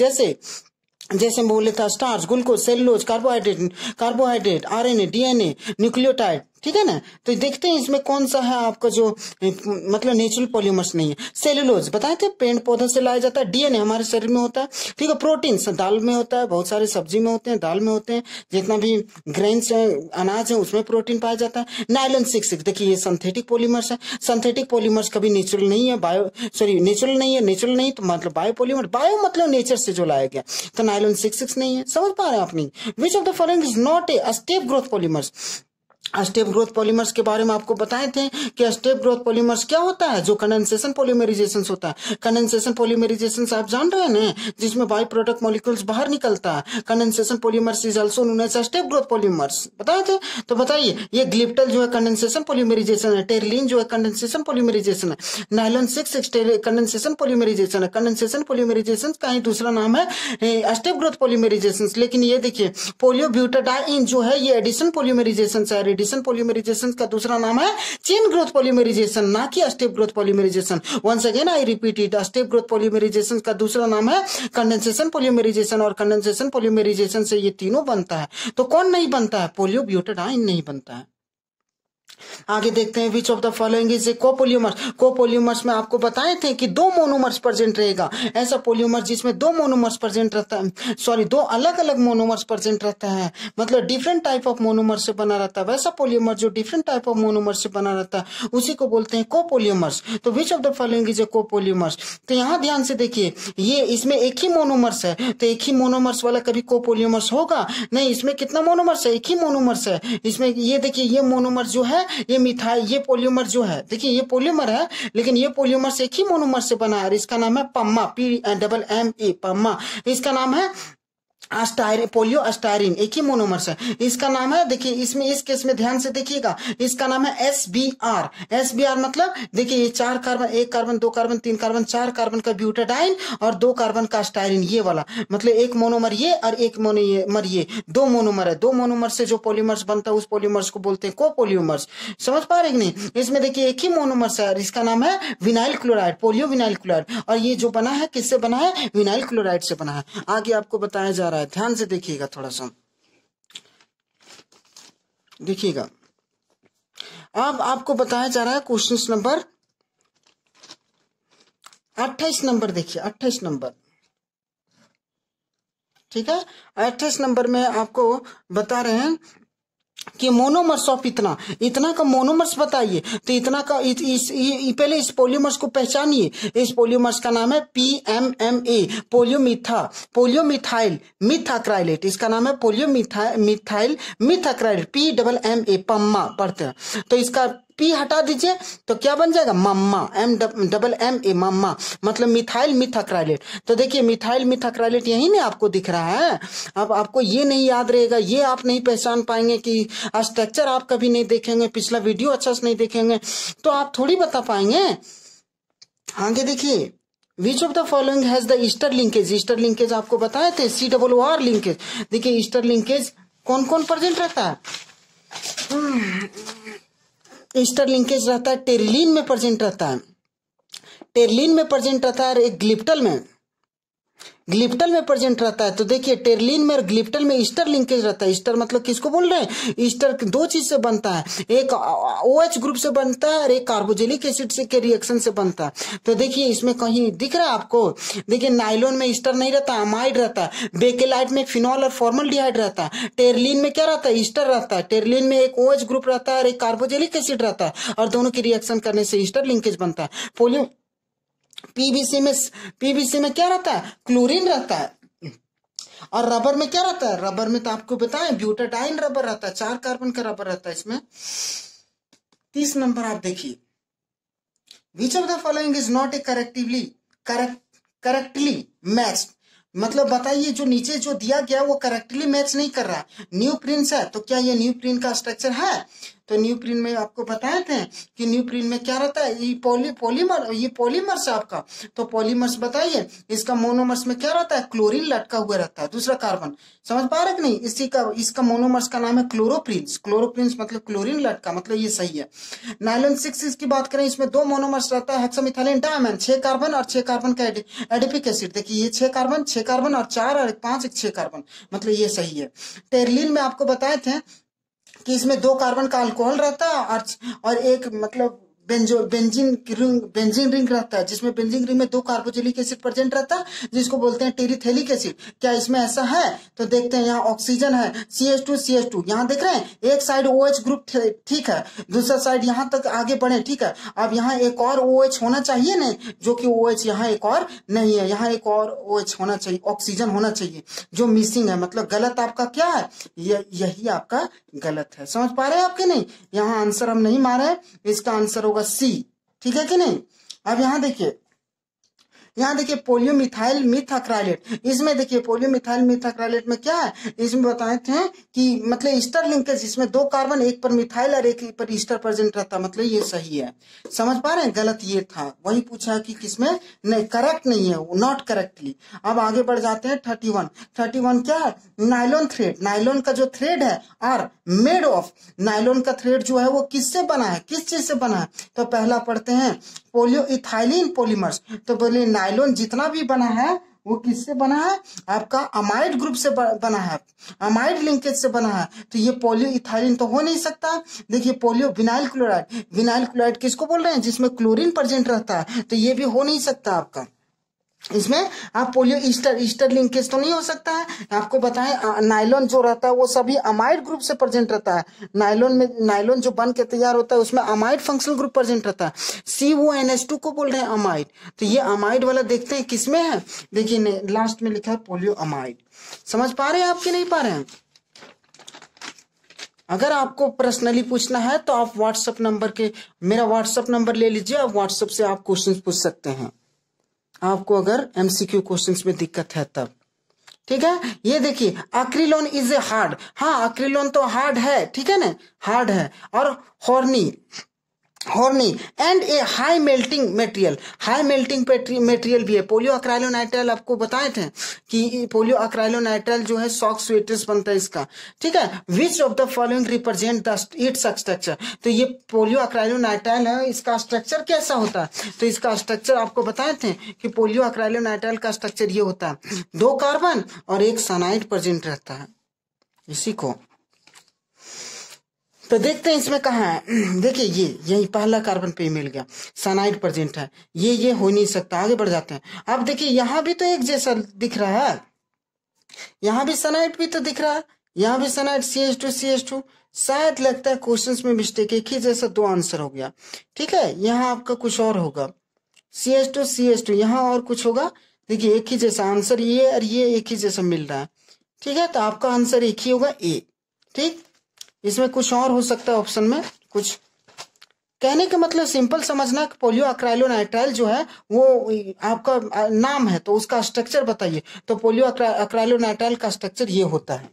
जैसे बोले था starch, glucose, cellulose, carbohydrate, RNA, DNA, nucleotide, ठीक है ना। तो देखते हैं इसमें कौन सा है आपका जो मतलब नेचुरल पॉलीमर्स नहीं है। सेलुलोज बताए थे पेड़ पौधों से लाया जाता है, DNA हमारे शरीर में होता है, ठीक है। प्रोटीन दाल में होता है, बहुत सारे सब्जी में होते हैं, दाल में होते हैं, जितना भी ग्रेन्स अनाज है उसमें प्रोटीन पाया जाता है। नायलॉन 6 देखिए ये सिंथेटिक पॉलीमर्स है, सिंथेटिक पॉलीमर्स कभी नेचुरल नहीं है, नेचुरल नहीं तो मतलब बायोपॉलीमर, बायो मतलब नेचर से जो लाया गया, तो नायलॉन 6 नहीं है, समझ पा रहे हैं आप नहीं। विच of the following is not a step growth polymers, step growth polymers के बारे में आपको बताए थे कि स्टेप ग्रोथ पॉलीमर्स क्या होता है? जो कंडेंसेशन पॉलीमराइजेशन होता है। कंडेंसेशन पॉलीमराइजेशन आप जान रहे हैं ना, जिसमें बाई प्रोडक्ट मॉलिक्यूल्स बाहर निकलता है। Condensation polymers is also known as step growth polymers, बताए थे। तो बताइए ये ग्लिप्टल जो है कंडेंसेशन पॉलीमराइजेशन है, टेरलिन जो है कंडेंसेशन पॉलीमराइजेशन है, नायलॉन 6 कंडेंसेशन पॉलीमराइजेशन है। कंडेंसेशन पॉलीमराइजेशन का ही दूसरा नाम है स्टेप ग्रोथ पॉलीमराइजेशन। लेकिन ये देखिए पोलियोब्यूटाडाइन जो है ये एडिशन पॉलीमराइजेशन है, एडिशन पॉलीमराइजेशन का दूसरा नाम है चेन ग्रोथ पॉलीमराइजेशन, ना कि step growth polymerisation. Once again I repeat it, step growth polymerisation का दूसरा नाम है कंडेंसेशन पॉलीमराइजेशन, और कंडेंसेशन पॉलीमराइजेशन से ये तीनों बनता है। तो कौन नहीं बनता है? पोलियोब्यूटाडाइन नहीं बनता है। आगे देखते हैं which of the following is a copolymers. Copolymers में आपको बताए थे कि 2 मोनोमर्स प्रेजेंट रहेगा, ऐसा पोलियोमर जिसमें 2 मोनोमर्स प्रेजेंट रहता है, 2 अलग अलग मोनोमर्स प्रेजेंट रहता है, मतलब डिफरेंट टाइप ऑफ मोनोमर से बना रहता है। वैसा पोलियोमर जो डिफरेंट टाइप ऑफ मोनोमर से बना रहता है उसी को बोलते हैं कोपोलियोमर्स। तो which of the following is a copolymers. तो यहाँ ध्यान से देखिए, ये इसमें एक ही मोनोमर्स है, तो एक ही मोनोमर्स वाला कभी कोपोलियोमर्स होगा नहीं। इसमें कितना मोनोमर्स है? एक ही मोनोमर्स है इसमें। ये देखिए ये मोनोमर्स जो है ये मिथाइल, ये पोलियोमर जो है, देखिए ये पोलियोमर है, लेकिन ये पोलियोमर से एक ही मोनोमर से बना है, इसका नाम है पम्मा, PMMA, पम्मा। इसका नाम है पोलियो अस्टायरिन, एक ही मोनोमर्स है, इसका नाम है, देखिए इसमें इस केस में ध्यान से देखिएगा, इसका नाम है SBR। SBR मतलब देखिए ये 4 carbon, 1 carbon, 2 carbon, 3 carbon, 4 carbon का ब्यूटाडाइन और 2 कार्बन का अस्टायरिन, ये वाला मतलब एक मोनोमर ये और एक मोनोमर ये, 2 मोनोमर है। 2 मोनोमर से जो पोलियोमर्स बनता है उस पोलियोमर्स को बोलते हैं कोपोलियोमर्स। समझ पा रहे कि नहीं? इसमें देखिए एक ही मोनोमर्स है और इसका नाम है vinyl chloride, polio vinyl chloride, और ये जो बना है किससे बना है? विनाइल क्लोराइड से बना है। आगे आपको बताया जा रहा है, ध्यान से देखिएगा, थोड़ा सा देखिएगा। अब आपको बताया जा रहा है क्वेश्चन नंबर 28 नंबर, देखिए 28 नंबर, ठीक है। 28 नंबर में आपको बता रहे हैं कि मोनोमर्स ऑफ इतना, इतना का मोनोमर्स बताइए, तो इतना का पहले इस पोलियोमर्स को पहचानिए। इस पोलियोमर्स का नाम है PMMA, पोलियोमिथाइल मिथाक्राइलेट, इसका नाम है पोलियोमिथाइल मिथाक्राइलेट, PMMA, पम्मा पढ़ते हैं। तो इसका P हटा दीजिए तो क्या बन जाएगा? मम्मा, MMMA, मम्मा मतलब मिथाइल मिथाक्राइलेट। तो देखिए मिथाइल मिथाक्राइलेट यही नहीं आपको दिख रहा है। अब आपको ये नहीं याद रहेगा, ये आप नहीं पहचान पाएंगे कि स्ट्रक्चर आप कभी नहीं देखेंगे, पिछला वीडियो अच्छा से नहीं देखेंगे, तो आप थोड़ी बता पाएंगे। आगे देखिए, विच of the following has the Easter linkage, Easter linkage आपको बताए थे, COR लिंकेज। देखिए ईस्टर लिंकेज कौन कौन प्रेजेंट रहता है? ईस्टर लिंकेज रहता है टेरिलीन में प्रेजेंट रहता है, टेरिलीन में प्रेजेंट रहता है, एक ग्लिप्टल में प्रेजेंट रहता है। तो देखिए टेरिलीन में और ग्लिप्टल में ईस्टर लिंकेज रहता है। ईस्टर मतलब किसको बोल रहे हैं? ईस्टर 2 चीज से बनता है, एक OH ग्रुप से बनता है और एक कार्बोजेलिक एसिड से के रिएक्शन से बनता है। तो देखिए इसमें कहीं दिख रहा है आपको? देखिए नाइलॉन में ईस्टर नहीं रहता, अमाइड रहता है। बेकेलाइट में फिनॉल और फॉर्मल्डिहाइड रहता है। टेरिलीन में क्या रहता है? ईस्टर रहता है। टेरिलीन में एक OH ग्रुप रहता है और एक कार्बोजेलिक एसिड रहता है, और दोनों की रिएक्शन करने से ईस्टर लिंकेज बनता है। पीवीसी में क्या रहता है? क्लोरीन रहता है। और रबर में क्या रहता है? रबर में तो आपको बताएं ब्यूटाडाइन रबर रहता है, 4 कार्बन का रबर रहता है इसमें। 30 नंबर आप देखिए, विच of the following is not a correctly matched, मतलब बताइए जो नीचे जो दिया गया वो करेक्टली मैच नहीं कर रहा। न्यूप्रिन है, तो क्या ये न्यूप्रिन का स्ट्रक्चर है? तो न्यूप्रिन में आपको बताए थे कि न्यूप्रिन में क्या रहता है? ये पॉलीमर्स आपका, तो पॉलीमर्स बताइए, इसका मोनोमर्स में क्या रहता है? क्लोरीन लटका हुआ रहता है, दूसरा कार्बन। समझ पा रहे कि नहीं? इसका मोनोमर्स का नाम है क्लोरोप्रिंस। क्लोरोप्रिंस मतलब क्लोरीन लटका, मतलब ये सही है। नाइलॉन 6 की बात करें, इसमें 2 मोनोमर्स रहता है, हेक्सामिथाइलिन डायमंड, 6 कार्बन और 6 कार्बन का एडिपिक एसिड। देखिए ये 6 कार्बन और 4 और 5 6 कार्बन, मतलब ये सही है। टेरिलीन में आपको बताए थे कि इसमें 2 कार्बन का अल्कोहल रहता है और एक मतलब बेंजीन रिंग रहता है, जिसमें बेंजीन रिंग में 2 कार्बोजेलिक एसिड प्रेजेंट रहता है, जिसको बोलते हैं टेरिथेलिक एसिड। क्या इसमें ऐसा है? तो देखते हैं, यहाँ ऑक्सीजन है, CH2 यहाँ देख रहे हैं, एक साइड OH ग्रुप ठीक है, दूसरा साइड यहाँ तक आगे बढ़े, ठीक है। अब यहाँ एक और OH होना चाहिए ना, जो कि OH यहाँ एक और नहीं है, यहाँ एक और OH होना चाहिए, ऑक्सीजन होना चाहिए, जो मिसिंग है। मतलब गलत आपका क्या है? यही आपका गलत है। समझ पा रहे हैं आपके? नहीं, यहाँ आंसर हम नहीं मारे, इसका आंसर होगा C, ठीक है कि नहीं? अब यहाँ देखिए पोलियोमिथाइल मिथाक्राइलेट, इसमें देखिए पोलियोमिथाइल मिथाक्राइलेट में क्या है? इसमें बताए थे कि मतलब ईस्टर लिंकेज, इसमें 2 कार्बन, एक पर मिथाइल और एक पर ईस्टर प्रेजेंट रहता, मतलब ये सही है। समझ पा रहे हैं? गलत ये था, वही पूछा है कि किसमें नहीं, करेक्ट नहीं है, नॉट करेक्टली। अब आगे बढ़ जाते हैं 31 क्या है? Nylon thread. नाइलॉन का जो थ्रेड है आर मेड ऑफ, नाइलॉन का थ्रेड जो है वो किससे बना है, किस चीज से बना है? तो पहला पढ़ते हैं पोलियोइथाइलिन पॉलीमर्स। तो बोले नाइलॉन जितना भी बना है वो किससे बना है? आपका अमाइड ग्रुप से बना है, अमाइड लिंकेज से बना है। तो ये पोलियोइथाइलिन तो हो नहीं सकता। देखिए पोलियो विनाइल क्लोराइड किसको बोल रहे हैं? जिसमें क्लोरीन प्रेजेंट रहता है, तो ये भी हो नहीं सकता आपका। इसमें आप पोलियो ईस्टर लिंकेज तो नहीं हो सकता है। आपको बताएं नाइलॉन जो रहता है वो सभी अमाइड ग्रुप से प्रेजेंट रहता है। नाइलॉन जो बन के तैयार होता है उसमें अमाइड फंक्शनल ग्रुप प्रेजेंट रहता है। CONH2 को बोल रहे हैं अमाइड। तो ये अमाइड वाला देखते हैं किसमें है। देखिए लास्ट में लिखा है पोलियो अमाइड। समझ पा रहे हैं आपके? नहीं पा रहे हैं? अगर आपको पर्सनली पूछना है तो आप व्हाट्सएप नंबर के, मेरा व्हाट्सएप नंबर ले लीजिए, आप व्हाट्सएप से आप क्वेश्चंस पूछ सकते हैं, आपको अगर एमसीक्यू क्वेश्चंस में दिक्कत है तब। ठीक है, ये देखिए एक्रिलोन इज ए हार्ड, हाँ एक्रिलोन तो हार्ड है, ठीक है ना, हार्ड है, और horny and A high melting material, high melting material भी है। पोलियो अक्राइलोनाइट्राइल आपको बताए थे कि पोलियो अक्राइलोनाइट्राइल जो है सॉक स्वेटर्स बनता है इसका, ठीक है। Which of the following represent the its structure, तो ये पोलियो अक्राइलोनाइट्राइल है, इसका स्ट्रक्चर कैसा होता है, तो इसका स्ट्रक्चर आपको बताए थे कि पोलियो अक्राइलोनाइट्राइल का स्ट्रक्चर ये होता है, 2 कार्बन और 1 साइनाइड प्रेजेंट रहता है इसी को। तो देखते हैं इसमें कहाँ है, देखिए ये यही पहला कार्बन पे मिल गया, साइनाइड प्रेजेंट है, ये हो नहीं सकता, आगे बढ़ जाते हैं। अब देखिए यहाँ भी तो एक जैसा दिख रहा है, यहाँ भी साइनाइड भी तो दिख रहा है, यहाँ भी साइनाइड CH2 शायद लगता है क्वेश्चंस में मिस्टेक, एक ही जैसा 2 आंसर हो गया, ठीक है। यहाँ आपका कुछ और होगा, CH2 यहाँ और कुछ होगा, देखिए एक ही जैसा आंसर, ये और ये एक ही जैसा मिल रहा है, ठीक है। तो आपका आंसर एक ही होगा ए, ठीक। इसमें कुछ और हो सकता है ऑप्शन में कुछ, कहने का मतलब सिंपल समझना, पोलियो अक्राइलोनाइट्राइल जो है वो आपका नाम है तो उसका स्ट्रक्चर बताइए, तो पोलियो अक्राइलोनाइट्राइल का स्ट्रक्चर ये होता है।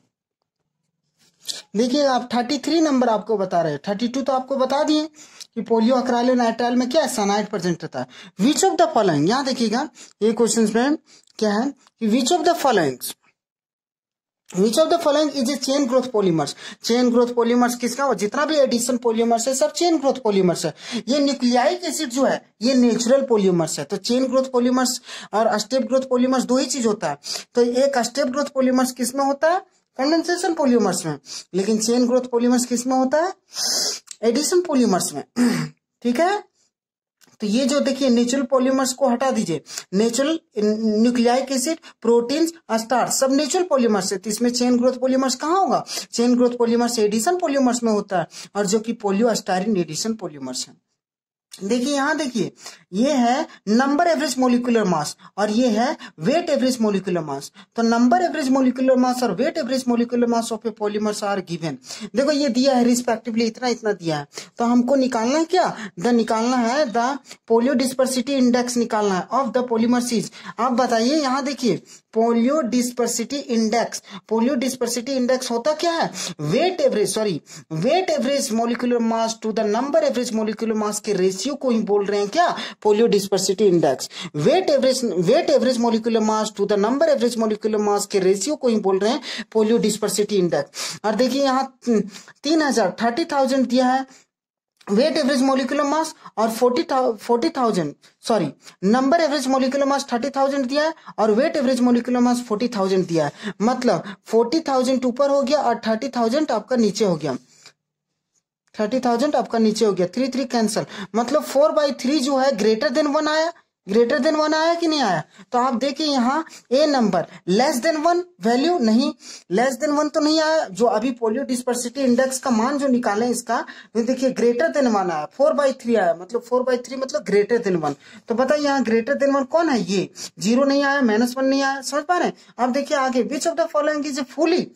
देखिए आप 33 नंबर आपको बता रहे हैं, 32 तो आपको बता दिए कि पोलियो अक्राइलोनाइट्राइल में क्या है, साइनाइड प्रेजेंट रहता है। विच ऑफ द फॉलोइंग, यहाँ देखिएगा ये क्वेश्चन में क्या है कि विच of the following is A chain growth polymers, chain growth polymers किसका, जितना भी एडिशन पॉलीमर्स है सब चेन ग्रोथ पॉलीमर्स है। ये न्यूक्लियाइक एसिड जो है ये नेचुरल पॉलीमर्स है, तो चेन ग्रोथ पॉलीमर्स और स्टेप ग्रोथ पॉलीमर्स 2 ही चीज होता है। तो एक स्टेप ग्रोथ पॉलीमर्स किसमें होता है, कंडेंसेशन पॉलीमर्स में, लेकिन चेन ग्रोथ पॉलीमर्स किसमें होता है, एडिशन पॉलीमर्स में, ठीक है। तो ये जो देखिए नेचुरल पॉलीमर्स को हटा दीजिए, natural nucleic acid, proteins, starch सब नेचुरल पॉलीमर्स है, तो इसमें चेन ग्रोथ पॉलीमर्स कहाँ होगा, chain growth polymers addition polymers में होता है, और जो कि पोलियो स्टायरीन एडिशन पॉलीमर्स है। देखिए यहाँ देखिए ये है नंबर एवरेज मोलिकुलर मास और ये है वेट एवरेज मोलिकुलर मास। तो नंबर एवरेज मोलिकुलर मास और weight average molecular mass of a polymers are given. देखो ये दिया है रिस्पेक्टिवली, इतना इतना दिया है, तो हमको निकालना है क्या, निकालना है द पोलियो डिस्पर्सिटी इंडेक्स निकालना है ऑफ द पॉलीमर्स। आप बताइए यहाँ देखिए polydispersity index, polydispersity index होता क्या है, weight average molecular mass to the number average molecular mass के रेशियो को ही बोल रहे हैं क्या, polydispersity index. Weight average molecular mass to the number average molecular mass के रेशियो को ही बोल रहे हैं पोलियो डिस्पर्सिटी इंडेक्स। और देखिए यहाँ 30,000 दिया है वेट एवरेज मोलिकुलर मास और 40,000 सॉरी नंबर एवरेज मोलिकुलर मास 30,000 दिया है और वेट एवरेज मोलिकुलर मास 40,000 दिया है। मतलब 40,000 ऊपर हो गया और 30,000 आपका नीचे हो गया, 30,000 आपका नीचे हो गया, 3 कैंसल, मतलब 4/3 जो है ग्रेटर देन 1 आया, ग्रेटर देन 1 आया कि नहीं आया। तो आप देखिए यहाँ ए नंबर लेस देन 1 वैल्यू नहीं, लेस देन 1 तो नहीं आया, जो अभी पोलियो डिस्पर्सिटी इंडेक्स का मान जो निकाले इसका, तो देखिए ग्रेटर देन 1 आया, 4/3 आया, मतलब 4/3 मतलब ग्रेटर देन 1। तो बताइए यहाँ ग्रेटर देन 1 कौन है, ये 0 नहीं आया, -1 नहीं आया, समझ पा रहे हैं। अब देखिए आगे विच of the following is fully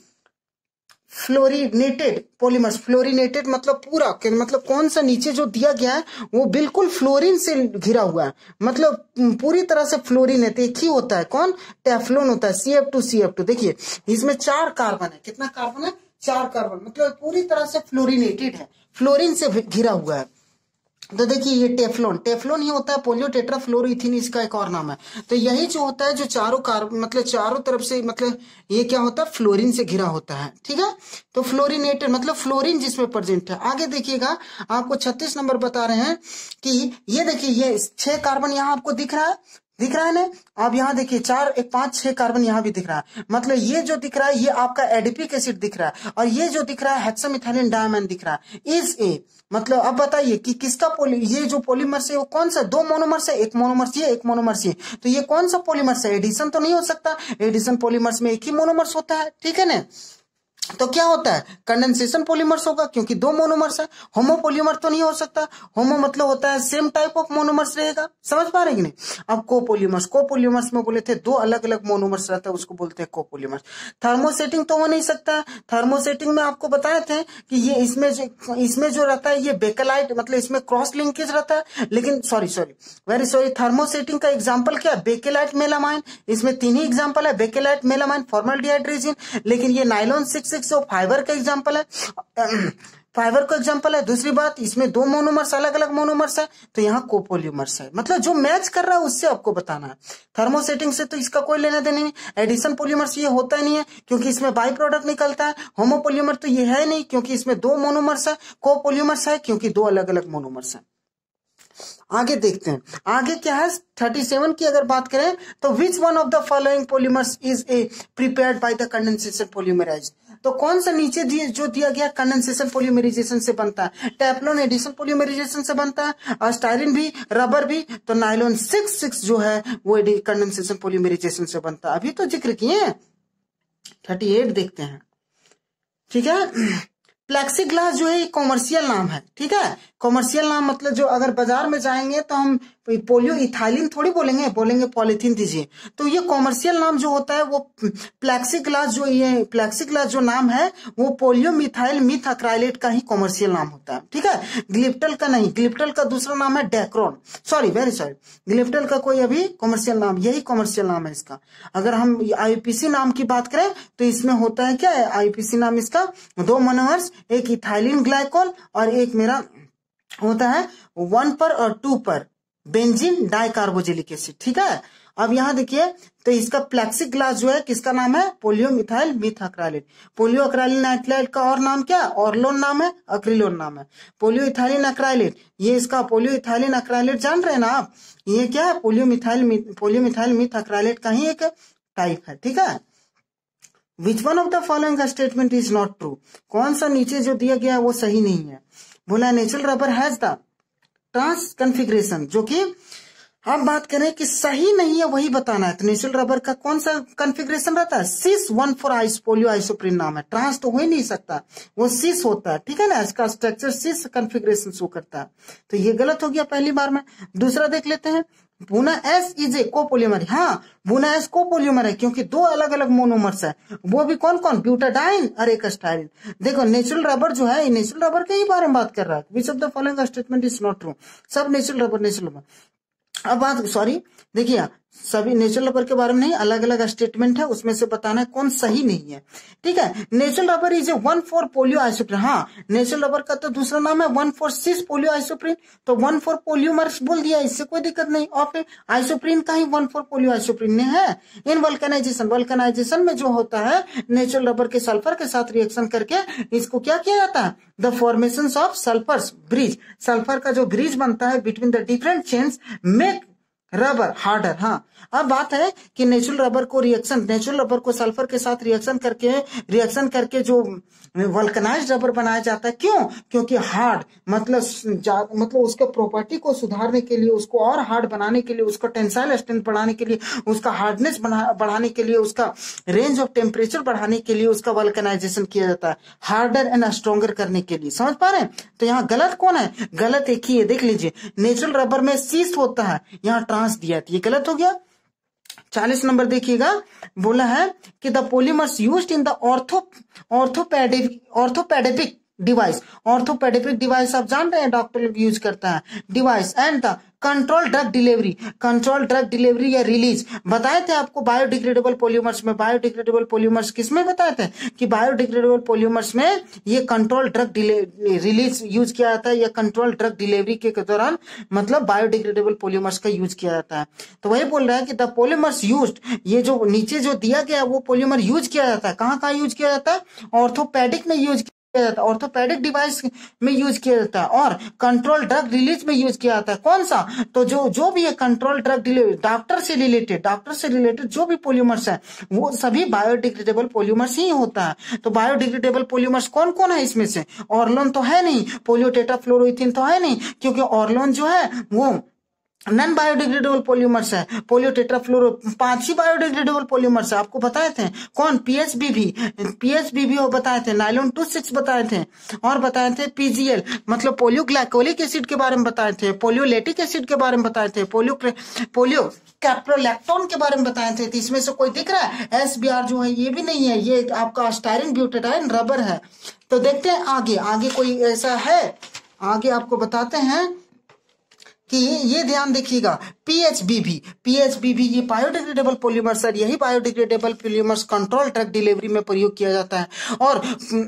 fluorinated polymers, fluorinated मतलब पूरा, मतलब कौन सा नीचे जो दिया गया है वो बिल्कुल फ्लोरीन से घिरा हुआ है, मतलब पूरी तरह से फ्लोरीन है, एक ही होता है, कौन, टेफ्लॉन होता है, CF2 देखिए इसमें 4 कार्बन है, कितना कार्बन है, 4 कार्बन, मतलब पूरी तरह से फ्लोरिनेटेड है, फ्लोरीन से घिरा हुआ है। तो देखिए ये टेफ्लॉन ही होता है, पोलियो टेट्राफ्लोरोइथीन इसका एक और नाम है। तो यही जो होता है जो चारों कार्बन मतलब चारों तरफ से, मतलब ये क्या होता है, फ्लोरीन से घिरा होता है, ठीक है। तो फ्लोरिनेटेड मतलब फ्लोरीन जिसमें प्रेजेंट है। आगे देखिएगा आपको 36 नंबर बता रहे हैं कि ये देखिए ये 6 कार्बन यहाँ आपको दिख रहा है ना। अब यहाँ देखिए 4 1 5 6 कार्बन यहाँ भी दिख रहा है, मतलब ये जो दिख रहा है ये आपका एडिपिक एसिड दिख रहा है, और ये जो दिख रहा है हेक्सामिथाइलिन डायमंड दिख रहा है, इज ए। मतलब अब बताइए कि किसका ये जो पॉलीमर्स है वो कौन सा, 2 मोनोमर्स है, एक मोनोमर्स ये, एक मोनोमर्स ये, तो ये कौन सा पॉलीमर्स है, एडिशन तो नहीं हो सकता, एडिशन पॉलीमर्स में एक ही मोनोमर्स होता है, ठीक है ना। तो क्या होता है, कंडेंसेशन पॉलीमर्स होगा क्योंकि दो मोनोमर्स है। होमो पॉलीमर तो नहीं हो सकता, होमो मतलब होता है सेम टाइप ऑफ मोनोमर्स रहेगा, समझ पा रहे कि नहीं। अब कोपोलीमर्स में बोले थे दो अलग अलग मोनोमर्स रहता है, उसको बोलते हैं कोपोलीमर्स। थर्मोसेटिंग तो हो नहीं सकता। थर्मोसेटिंग में आपको बताए थे कि ये इसमें जो रहता है ये बेकेलाइट, मतलब इसमें क्रॉस लिंकेज रहता है, लेकिन सॉरी वेरी सॉरी, थर्मोसेटिंग का एग्जाम्पल क्या है, बेकेलाइट मेलामाइन। इसमें तीन ही एग्जाम्पल है, बेकेलाइट मेलामाइन फॉर्मल्डिहाइड रेजिन। लेकिन ये नाइलॉन 6 जो फाइबर का एग्जांपल है, फाइबर का एग्जांपल है। दूसरी बात, इसमें दो मोनोमर्स अलग अलग मोनोमर्स है, तो यहाँ कोपोलिमर्स है, मतलब जो मैच कर रहा है उससे आपको बताना है। थर्मोसेटिंग से तो इसका कोई लेना देना नहीं। एडिशन पॉलीमर्स ये होता ही नहीं है क्योंकि इसमें बाई प्रोडक्ट निकलता है। होमोपोलीमर तो ये है नहीं क्योंकि इसमें दो मोनोमर्स है। कोपोलीमर्स है क्योंकि दो अलग अलग मोनोमर्स है। आगे देखते हैं, आगे क्या है 37 की अगर बात करें तो which one of the following polymers is a prepared by the condensation polymerise. तो कौन सा नीचे जो दिया गया कंडेंसेशन पॉलीमराइजेशन से बनता है, टेफ्लॉन एडिशन पॉलीमराइजेशन से बनता है, स्टाइरिन भी, रबर भी, तो नाइलॉन 6 जो है वो कंडेंसेशन पॉलीमराइजेशन से बनता है। अभी तो जिक्र किए हैं। 38 देखते हैं, ठीक है। प्लेक्सीग्लास जो है कॉमर्शियल नाम है, ठीक है। कॉमर्शियल नाम मतलब जो अगर बाजार में जाएंगे तो हम पोलियो इथाइलिन थोड़ी बोलेंगे पॉलीथीन दीजिए। तो ये कॉमर्शियल नाम जो होता है वो प्लेक्सीग्लास जो नाम है वो पोलियो मिथाइल मिथ अक्राइलेट का ही कॉमर्शियल नाम होता है, ठीक है। ग्लिप्टल का नहीं, ग्लिप्टल का दूसरा नाम है डेक्रोन, वेरी सॉरी, ग्लिप्टल का कोई अभी कॉमर्शियल नाम, यही कॉमर्शियल नाम है इसका। अगर हम आईपीसी नाम की बात करें तो इसमें होता है क्या है, आईपीसी नाम इसका दो मोनोमर्स, एक इथाइलिन ग्लाइकोल और एक मेरा होता है 1 पर और 2 पर बेंजीन डाइकार्बोजिलिक एसिड, ठीक है। अब यहां देखिए तो इसका प्लेक्सीग्लास जो है किसका नाम है, पोलियो मिथाइल मिथ अक्राइलेट। पोलियो अक्राइलिन अक्राइलेट का और नाम क्या, ऑर्लोन नाम है, अक्रिलोन नाम है। पोलियो इथाइलिन अक्राइलेट, ये इसका पोलियो इथाइलिन अक्राइलेट जान रहे हैं ना आप, ये क्या है, पोलियो मिथाइल मिथ अक्राइलेट का ही एक टाइप है, ठीक है। विच one of the following statement is not true, कौन सा नीचे जो दिया गया है वो सही नहीं है। बोला natural rubber has the trans configuration, जो कि अब बात करें कि सही नहीं है वही बताना है। तो नेचुरल रबर का कौन सा कन्फिग्रेशन रहता है, सिस 1,4 पोलियो आइसोप्रीन नाम है। ट्रांस तो हो ही नहीं सकता, वो सिस होता है, ठीक है ना। इसका स्ट्रक्चर सिस कन्फिग्रेशन शो करता है, तो ये गलत हो गया पहली बार में। दूसरा देख लेते हैं, बुना एस इज ए कोपोलिमर, हाँ बुना एस कोपोलिमर है क्योंकि दो अलग अलग मोनोमर्स है, वो भी कौन कौन, ब्यूटाडाइन और एक स्टाइरिन। देखो नेचुरल रबर जो है, नेचुरल रबर के ही बारे में बात कर रहा है। Which of the following statement is not true, सब नेचुरल रबर। अब बात देखिए सभी नेचुरल रबर के बारे में नहीं, अलग अलग स्टेटमेंट है, उसमें से बताना है कौन सही नहीं है, ठीक है। Natural rubber is a 1,4 polio isoprene, हाँ नेचुरल रबर का तो दूसरा नाम है 1,4 पोलियो आइसोप्रीन, तो 1,4 पोलियोमर्स बोल दिया, इससे कोई दिक्कत नहीं। और फिर आइसोप्रीन का ही 1,4 पोलियो आइसोप्रीन ने है। इन वल्कनाइजेशन में जो होता है नेचुरल रबर के सल्फर के साथ रिएक्शन करके इसको क्या किया जाता है, the formation of sulphur bridge, sulphur का जो ब्रिज बनता है between the different chains make rubber harder. हाँ अब बात है कि नेचुरल रबर को सल्फर के साथ रिएक्शन करके जो वल्कनाइज्ड रबर बनाया जाता है, क्यों, क्योंकि हार्ड मतलब उसके प्रॉपर्टी को सुधारने के लिए, उसको और हार्ड बनाने के लिए, उसका टेंसाइल स्ट्रेंथ बढ़ाने के लिए, उसका हार्डनेस बढ़ाने के लिए, उसका रेंज ऑफ टेम्परेचर बढ़ाने के लिए उसका वल्कनाइजेशन किया जाता है, हार्डर एंड स्ट्रॉन्गर करने के लिए। समझ पा रहे हैं। तो यहाँ गलत कौन है, गलत एक ही है, देख लीजिए नेचुरल रबर में सीस होता है, यहाँ ट्रांस दिया, ये गलत हो गया। 40 नंबर देखिएगा, बोला है कि the polymers used in the orthopaedic device आप जान रहे हैं, डॉक्टर लोग यूज करता है device, and the control drug delivery या रिलीज। बताए थे आपको बायोडिग्रेडेबल पॉलीमर्स किसमें बताए थे कि बायोडिग्रेडेबल पॉलीमर्स में ये कंट्रोल ड्रग रिलीज यूज किया जाता है, या कंट्रोल ड्रग डिलीवरी के दौरान मतलब बायोडिग्रेडेबल पॉलीमर्स का यूज किया जाता है। तो वही बोल रहा है कि द पॉलीमर्स यूज्ड, ये जो नीचे जो दिया गया वो पॉलीमर यूज किया जाता है, कहाँ यूज किया जाता है, ऑर्थोपेडिक में यूज ऑर्थोपेडिक डिवाइस में यूज किया जाता है, और कंट्रोल ड्रग रिलीज में यूज किया जाता है। कौन सा, तो जो भी है कंट्रोल ड्रग डिलीवरी, डॉक्टर से रिलेटेड जो भी पॉलीमर्स है वो सभी बायोडिग्रेडेबल पॉलीमर्स ही होता है। तो बायोडिग्रेडेबल पॉलीमर्स कौन कौन है इसमें से, ऑर्लोन तो है नहीं, पोलियो टेट्राफ्लोरोइथीन तो है नहीं, क्योंकि ऑर्लोन जो है वो नॉन बायोडिग्रेडेबल पॉलीमर्स है पोलियो टेट्राफ्लोरो, 5 ही बायोडिग्रेडेबल पॉलीमर्स है, आपको बताए थे कौन, पीएचबीवी हो बताए थे, नायलॉन 26 बताए थे, और बताए थे पीजीएल मतलब पोलियो ग्लाइकोलिक एसिड के बारे में बताए थे, पोलियोलेटिक एसिड के बारे में बताए थे, पोलियो कैप्रोलैक्टोन के बारे में बताए थे। तो इसमें से कोई दिख रहा है? एसबीआर जो है ये भी नहीं है, ये आपका स्टाइरिन ब्यूटेडाइन रबर है। तो देखते हैं आगे, आगे कोई ऐसा है, आगे आपको बताते हैं कि ये ध्यान देखिएगा, पीएचबीवी ये बायोडिग्रेडेबल पॉलीमर्स है, यही biodegradable polymers control drug delivery में प्रयोग किया जाता है और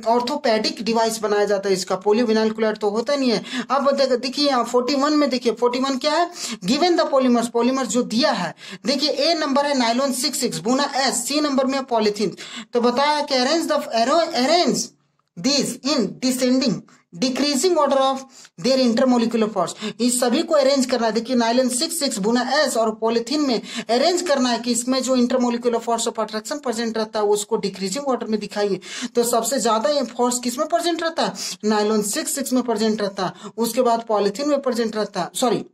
ऑर्थोपेडिक डिवाइस बनाया जाता है इसका। पोलियो विनाइल क्लोराइड तो होता नहीं है। अब देखिए यहाँ 41 में देखिए, 41 क्या है, गिवन द पॉलीमर्स जो दिया है, देखिए ए नंबर है नाइलॉन 66 बुना एस, सी नंबर में पॉलीथीन। तो बताया कि arrange this in descending decreasing order of their intermolecular force, इस सभी को अरेंज करना है। देखिए नाइलॉन 66 बुना एस और पॉलिथीन में अरेंज करना है कि इसमें जो intermolecular force of attraction present रहता है उसको डिक्रीजिंग ऑर्डर में दिखाइए। तो सबसे ज्यादा ये फोर्स किस में प्रेजेंट रहता है, नाइलॉन 66 में प्रेजेंट रहता है, उसके बाद पॉलिथीन में प्रेजेंट रहता है, सॉरी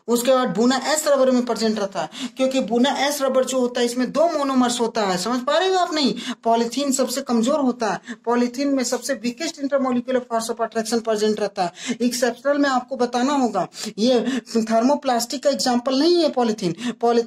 उसके बाद बुना एस रबर में प्रेजेंट रहता है, क्योंकि बुना एस रबर जो होता है इसमें 2 मोनोमर्स होता है, समझ पा रहे हो आप? नहीं, पॉलिथीन सबसे कमजोर होता है, पॉलिथीन में सबसे weakest intermolecular force of attraction present रहता है। एक्सेप्शनल में आपको बताना होगा, ये थर्मोप्लास्टिक का एग्जाम्पल नहीं है पॉलिथीन,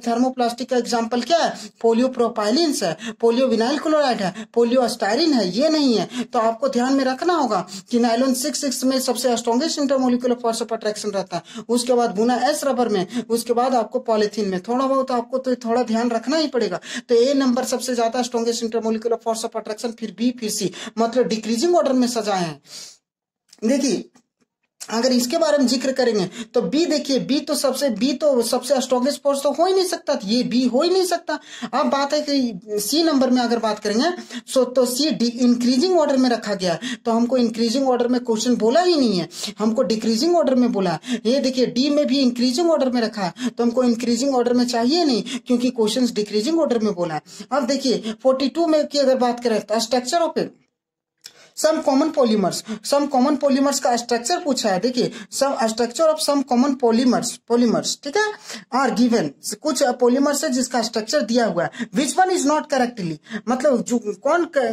थर्मोप्लास्टिक का एग्जाम्पल क्या है, पोलियो प्रोपाइलिन है, पोलियो विनाइल क्लोराइड है, पोलियो स्टाइरिन है, ये नहीं है। तो आपको ध्यान में रखना होगा कि नाइलॉन 66 में सबसे strongest intermolecular force of attraction रहता है, उसके बाद बुना एस रबर में, उसके बाद आपको पॉलिथीन में। थोड़ा बहुत आपको तो थोड़ा ध्यान रखना ही पड़ेगा। तो ए नंबर सबसे ज्यादा strongest intermolecular force of attraction, फिर बी फिर सी, मतलब डिक्रीजिंग ऑर्डर में सजाए हैं। देखिए अगर इसके बारे में जिक्र करेंगे तो बी, देखिए बी तो सबसे स्ट्रॉन्गेस्ट फोर्स तो हो ही नहीं सकता, ये बी हो ही नहीं सकता। अब बात है कि सी नंबर में अगर बात करेंगे तो सी इंक्रीजिंग ऑर्डर में रखा गया, तो हमको इंक्रीजिंग ऑर्डर में क्वेश्चन बोला ही नहीं है, हमको डिक्रीजिंग ऑर्डर में बोला। ये देखिए डी में भी इंक्रीजिंग ऑर्डर में रखा है, तो हमको इंक्रीजिंग ऑर्डर में चाहिए नहीं, क्योंकि क्वेश्चन डिक्रीजिंग ऑर्डर में बोला है। अब देखिए 42 में की अगर बात करें तो structure of some common polymers का स्ट्रक्चर पूछा है। देखिए some structure of some common polymers, ठीक है, और गिवन कुछ पॉलीमर्स है जिसका स्ट्रक्चर दिया हुआ है। Which one is not correctly, मतलब जो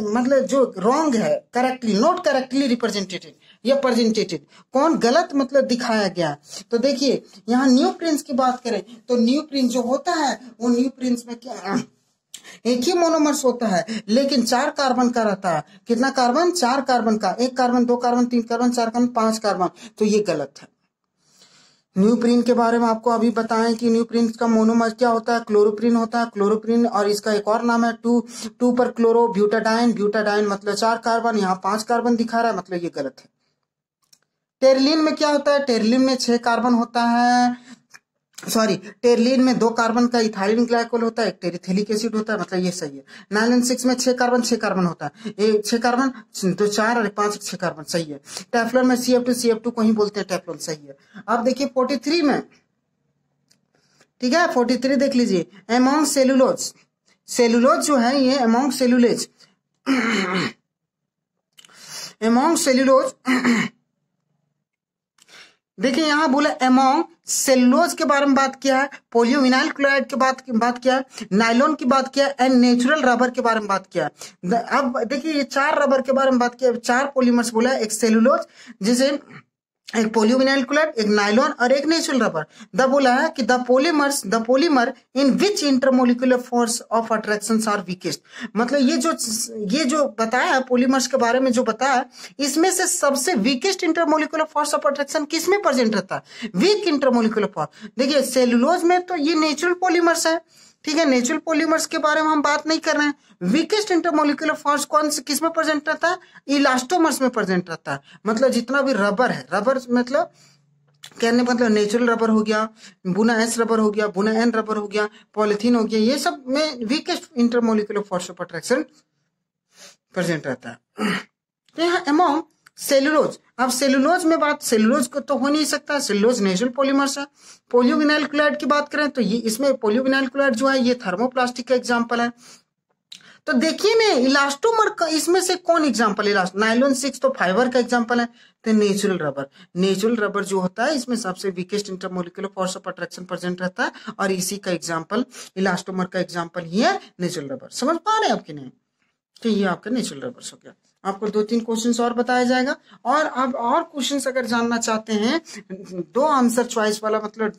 मतलब जो रॉन्ग है, करेक्टली नॉट करेक्टली रिप्रेजेंटेटेड या प्रेजेंटेटेड, कौन गलत मतलब दिखाया गया। तो देखिए यहाँ न्यू प्रिंस की बात करें तो न्यू प्रिंस जो होता है वो न्यू प्रिंस में क्या, एक ही मोनोमर्स होता है लेकिन 4 कार्बन का रहता है। कितना कार्बन, 4 कार्बन का, 1 carbon 2 carbon 3 carbon 4 carbon 5 carbon, तो ये गलत है। न्यूप्रीन के बारे में आपको अभी बताएं कि न्यूप्रीन का मोनोमर क्या होता है, क्लोरोप्रीन होता है, क्लोरोप्रीन, और इसका एक और नाम है 2 पर क्लोरो ब्यूटाडाइन मतलब 4 कार्बन, यहाँ 5 कार्बन दिखा रहा है, मतलब ये गलत है। टेरलिन में क्या होता है, टेरलिन में 6 कार्बन होता है, सॉरी टेरलिन में 2 कार्बन का इथाइलिन ग्लाइकोल होता है, एक टेरिथेलिक एसिड होता है, मतलब ये सही है। नाइलॉन 6 में 6 कार्बन होता है, 6 कार्बन तो 4 और 5 6 कार्बन, सही है। टेफ्लॉन में CF2 को ही बोलते हैं टेफ्लॉन, सही है। अब देखिए 43 में, ठीक है 43 देख लीजिए, एमोंग सेलुलोज जो है ये एमोंग सेलुलोज देखिए यहाँ बोला एमोंग सेलुलोज के बारे में बात किया है, पोलियो विनाइल क्लोराइड के बात किया है, नाइलॉन की बात किया एंड नेचुरल रबर के बारे में बात किया। अब देखिए ये 4 रबर के बारे में बात किया, 4 पॉलीमर्स बोला है, एक सेलुलोज जिसे एक पोलियो विनाइल क्लोराइड, एक नाइलॉन और एक नेचुरल रबर। द बोला है कि the polymer in which intermolecular force of attraction are weakest, मतलब ये जो बताया पॉलीमर्स के बारे में जो बताया, इसमें से सबसे weakest intermolecular force of attraction किस में प्रेजेंट रहता है, वीक इंटरमोलिकुलर फोर्स। देखिए सेलुलोज में तो ये नेचुरल पॉलीमर्स है, ठीक है, नेचुरल पॉलीमर्स के बारे में हम बात नहीं कर रहे हैं। वीकेस्ट इंटरमोलिकुलर फोर्स कौन से किस में प्रेजेंट रहता है, इलास्टोमर्स में प्रेजेंट रहता है, मतलब जितना भी रबर है, रबर मतलब कहने मतलब नेचुरल रबर हो गया, बुना एस रबर हो गया, बुना एन रबर हो गया, पॉलिथीन हो गया, ये सब में weakest intermolecular force of attraction present रहता है। तो यहाँ अमोंग सेलुलोज, अब सेलुलोज में बात, सेलुलोज को तो हो नहीं सकता, सेलुलोज नेचुरल पॉलीमर्स है। पोलियो विनाइल क्लोराइड की बात करें तो ये इसमें पोलियो विनाइल क्लोराइड जो है ये थर्मोप्लास्टिक का एग्जांपल है। तो देखिए ना, इलास्टोमर का इसमें से कौन एग्जांपल है? नायलॉन 6 तो फाइबर का एग्जांपल है। तो नेचुरल रबर, नेचुरल रबर जो होता है इसमें सबसे weakest intermolecular force of attraction present रहता है, और इसी का एग्जांपल, इलास्टोमर का एग्जांपल ही है नेचुरल रबर। समझ पा रहे हैं आपकी? नहीं? तो ये आपका नेचुरल रबर हो गया। आपको 2-3 क्वेश्चंस और बताया जाएगा। और अब और क्वेश्चंस अगर जानना चाहते हैं, 2 आंसर चॉइस वाला, मतलब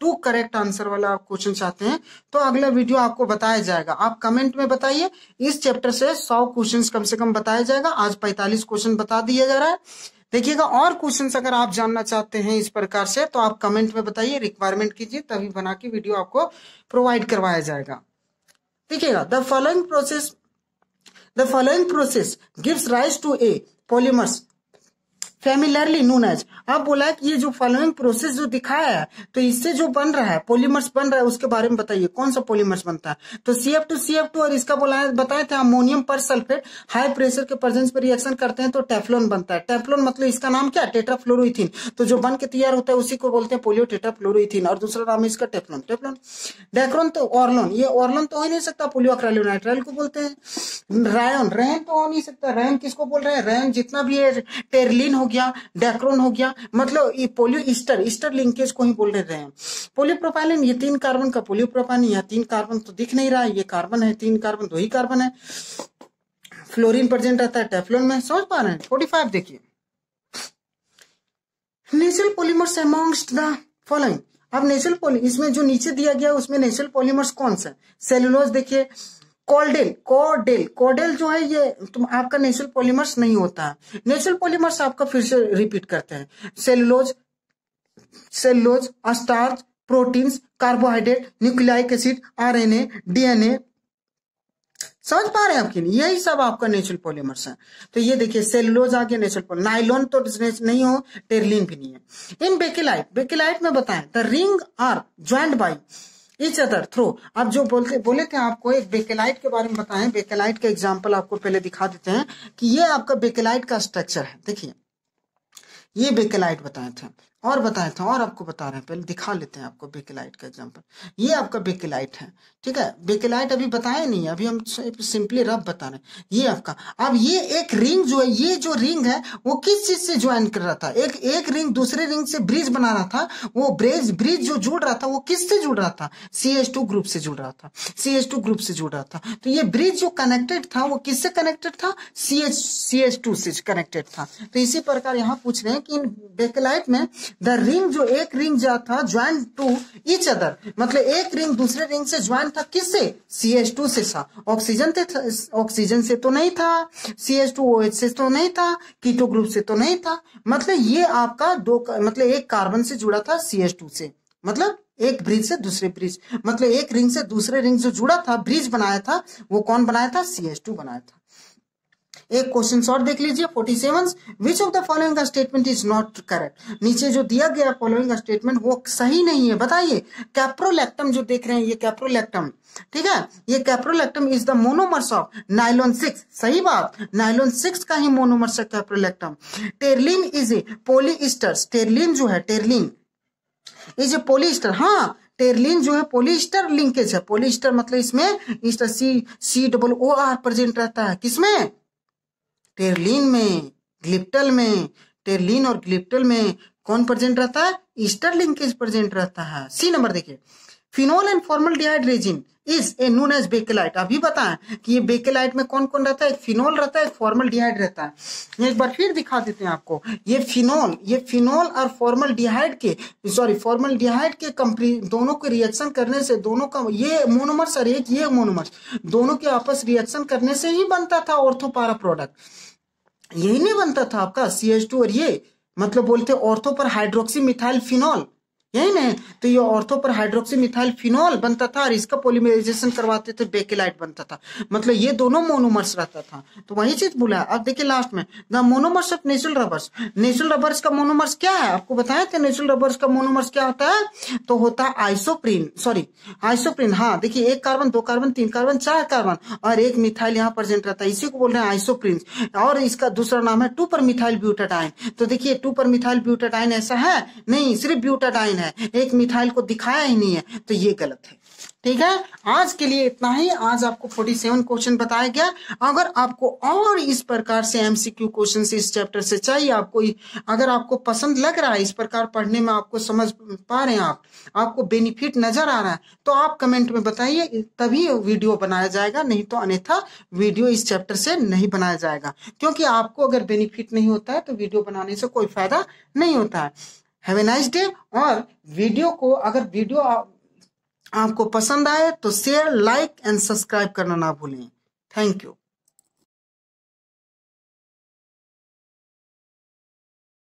2 करेक्ट आंसर वाला आप क्वेश्चन चाहते हैं, तो अगला वीडियो आपको बताया जाएगा। आप कमेंट में बताइए। इस चैप्टर से 100 क्वेश्चंस कम से कम बताया जाएगा। आज 45 क्वेश्चन बता दिया जा रहा है। देखिएगा, और क्वेश्चंस अगर आप जानना चाहते हैं इस प्रकार से, तो आप कमेंट में बताइए, रिक्वायरमेंट कीजिए, तभी बना के वीडियो आपको प्रोवाइड करवाया जाएगा। देखिएगा, the following process gives rise to a polymers familiarly known as. अब बोला है कि ये जो फॉलोइंग प्रोसेस जो दिखाया है, तो इससे जो बन रहा है पॉलीमर्स बन रहा है, उसके बारे में बताइए कौन सा पॉलीमर्स बनता है। तो CF2 और इसका बोला है, बताए थे अमोनियम पर सल्फेट हाई प्रेशर के प्रेजेंस पर रिएक्शन करते हैं तो टेफ्लॉन बनता है। टेफ्लॉन मतलब इसका नाम क्या है? टेट्राफ्लोरोइथीन। तो जो बन के तैयार होता है उसी को बोलते हैं पोलियो टेट्राफ्लोरोइथीन, और दूसरा नाम है इसका टेफ्लॉन। डेक्रोन तो ऑर्लोन, ये ऑर्लोन तो हो ही नहीं सकता, पोलियो अक्रेलोनाइट्राइल को बोलते हैं। रेन तो हो नहीं सकता, रेन किसको बोल रहे हैं? रेन जितना भी है, टेरलिन हो गया, डेक्रोन हो गया, मतलब ये पोलियो ईस्टर लिंकेज को ही बोल रहे हैं। पोलियोप्रोपाइलिन, ये 3 कार्बन का पोलियोप्रोपाइलिन, यहाँ 3 कार्बन तो दिख नहीं रहा है, ये कार्बन है, 3 कार्बन, 2 ही कार्बन है। फ्लोरीन प्रेजेंट रहता है टेफ्लॉन में। समझ पा रहे हैं? 45 देखिए, natural polymers amongst the following. अब नेचुरल इसमें जो नीचे दिया गया उसमें नेचुरल पॉलीमर्स कौन सा? सेलुलोज देखिए, कोडेल जो है ये तुम आपका नेचुरल पॉलीमर्स नहीं होता है। नेचुरल पॉलीमर्स आपका फिर से रिपीट करते हैं, cellulose, starch, proteins, carbohydrate, nucleic acid, RNA, DNA। समझ पा रहे हैं आपके? यही सब आपका नेचुरल पॉलीमर्स है। तो ये देखिए, सेलुलोज आ गया नेचुरल पॉलीमर, नाइलॉन तो नहीं हो, टेरलिन भी नहीं है। इन बेकेलाइट में बताएं, the ring are joined by each other through. अब जो बोले थे आपको एक बेकेलाइट के बारे में बताएं, बेकेलाइट का एग्जांपल आपको पहले दिखा देते हैं कि ये आपका बेकेलाइट का स्ट्रक्चर है। देखिए, ये बेकेलाइट बताए थे और आपको बता रहे हैं, पहले दिखा लेते हैं आपको बेकेलाइट का एग्जांपल। ये आपका बेकेलाइट है, ठीक है। बेकेलाइट अभी बताए नहीं है, अभी हम सिंपली रफ बता रहे हैं। ये आपका, अब ये एक रिंग जो है, ये जो रिंग है वो किस चीज से ज्वाइन कर रहा था? एक रिंग दूसरे रिंग से ब्रिज बना रहा था। वो ब्रिज जो जुड़ रहा था वो किससे जुड़ रहा था? CH2 ग्रुप से जुड़ रहा था। तो ये ब्रिज जो कनेक्टेड था वो किससे कनेक्टेड था? CH2 से कनेक्टेड था। तो इसी प्रकार यहाँ पूछ रहे हैं कि बेकेलाइट में द रिंग, जो एक रिंग जो था ज्वाइन टू ईच अदर, मतलब एक रिंग दूसरे रिंग से ज्वाइन था, किससे? CH2 से था। ऑक्सीजन से तो नहीं था, CH2OH से तो नहीं था, कीटो ग्रुप से तो नहीं था। मतलब ये आपका मतलब एक कार्बन से जुड़ा था CH2 से, मतलब एक ब्रिज से दूसरे ब्रिज, मतलब एक रिंग से दूसरे रिंग जो जुड़ा था, ब्रिज बनाया था, वो कौन बनाया था? CH2 बनाया था। एक क्वेश्चन और देख लीजिए, 47, विच of the following statement is not correct. नीचे जो दिया गया फॉलोइंग स्टेटमेंट वो सही नहीं है, बताइए। कैप्रोलैक्टम जो देख रहे हैं, ये कैप्रोलैक्टम, ठीक है, ये caprolactam is the monomers of nylon 6। सही बात, नाइलॉन 6 का ही मोनोमर्स है caprolactam. Terylene is A पॉलीईस्टर, terylene जो है, टेरलिन इज ए पॉलीईस्टर। हाँ, टेरलिन जो है पॉलीईस्टर लिंकेज है। पॉलीईस्टर मतलब इसमें ईस्टर COOR प्रेजेंट रहता है। किसमें? टेरलिन में, ग्लिप्टल में। टेरलिन और ग्लिप्टल में कौन प्रेजेंट रहता है? ईस्टर लिंकेज प्रेजेंट रहता है। सी नंबर देखिए, phenol and formaldehyde resin is a known as bakelite. अभी बताएं कि ये बेकेलाइट में कौन कौन रहता है? एक फिनोल रहता है, एक फॉर्मल्डिहाइड रहता है। एक बार फिर दिखा देते हैं आपको। ये फिनोल और फॉर्मल्डिहाइड के दोनों के रिएक्शन करने से, दोनों का ये मोनोमर्स और एक ये मोनोमर्स, दोनों के आपस रिएक्शन करने से ही बनता था ऑर्थोपारा प्रोडक्ट। यही नहीं बनता था आपका CH2 और ये, मतलब बोलते ऑर्थो पर हाइड्रोक्सी मिथाइल फिनॉल, यही नहीं। तो ये ऑर्थो पर हाइड्रोक्सी मिथाइल फिनॉल बनता था और इसका पॉलीमराइजेशन करवाते थे, बेकेलाइट बनता था। मतलब ये दोनों मोनोमर्स रहता था। तो वही चीज बोला। अब देखिए लास्ट में, the monomers of natural rubbers. Natural rubbers का मोनोमर्स क्या है? आपको बताया था नेचुरल रबर्स का मोनोमर्स क्या होता है? तो होता है आइसोप्रीन। हाँ देखिए, 1 कार्बन, 2 कार्बन, 3 कार्बन, 4 कार्बन और एक मिथाइल यहाँ प्रेजेंट रहता है। इसी को बोल रहे हैं आइसोप्रीन। और इसका दूसरा नाम है 2 पर मिथाइल ब्यूटाडाइन। तो देखिए 2 पर मिथाइल ब्यूटाडाइन ऐसा है नहीं, सिर्फ ब्यूटाडाइन है, एक मिथाइल को दिखाया ही नहीं है, तो ये गलत है। ठीक है, आज के लिए इतना ही। आज आपको 47 क्वेश्चन बताया गया। अगर आपको और इस प्रकार से एमसीक्यू क्वेश्चन इस चैप्टर से चाहिए, अगर आपको पसंद लग रहा है, इस प्रकार पढ़ने में आपको समझ पा रहे हैं, आपको बेनिफिट नजर आ रहा है, तो आप कमेंट में बताइए, तभी वीडियो बनाया जाएगा, नहीं तो अन्यथा वीडियो इस चैप्टर से नहीं बनाया जाएगा। क्योंकि आपको अगर बेनिफिट नहीं होता है तो वीडियो बनाने से कोई फायदा नहीं होता है। Have a nice day. और अगर वीडियो आपको पसंद आए तो शेयर, लाइक एंड सब्सक्राइब करना ना भूलें। Thank you.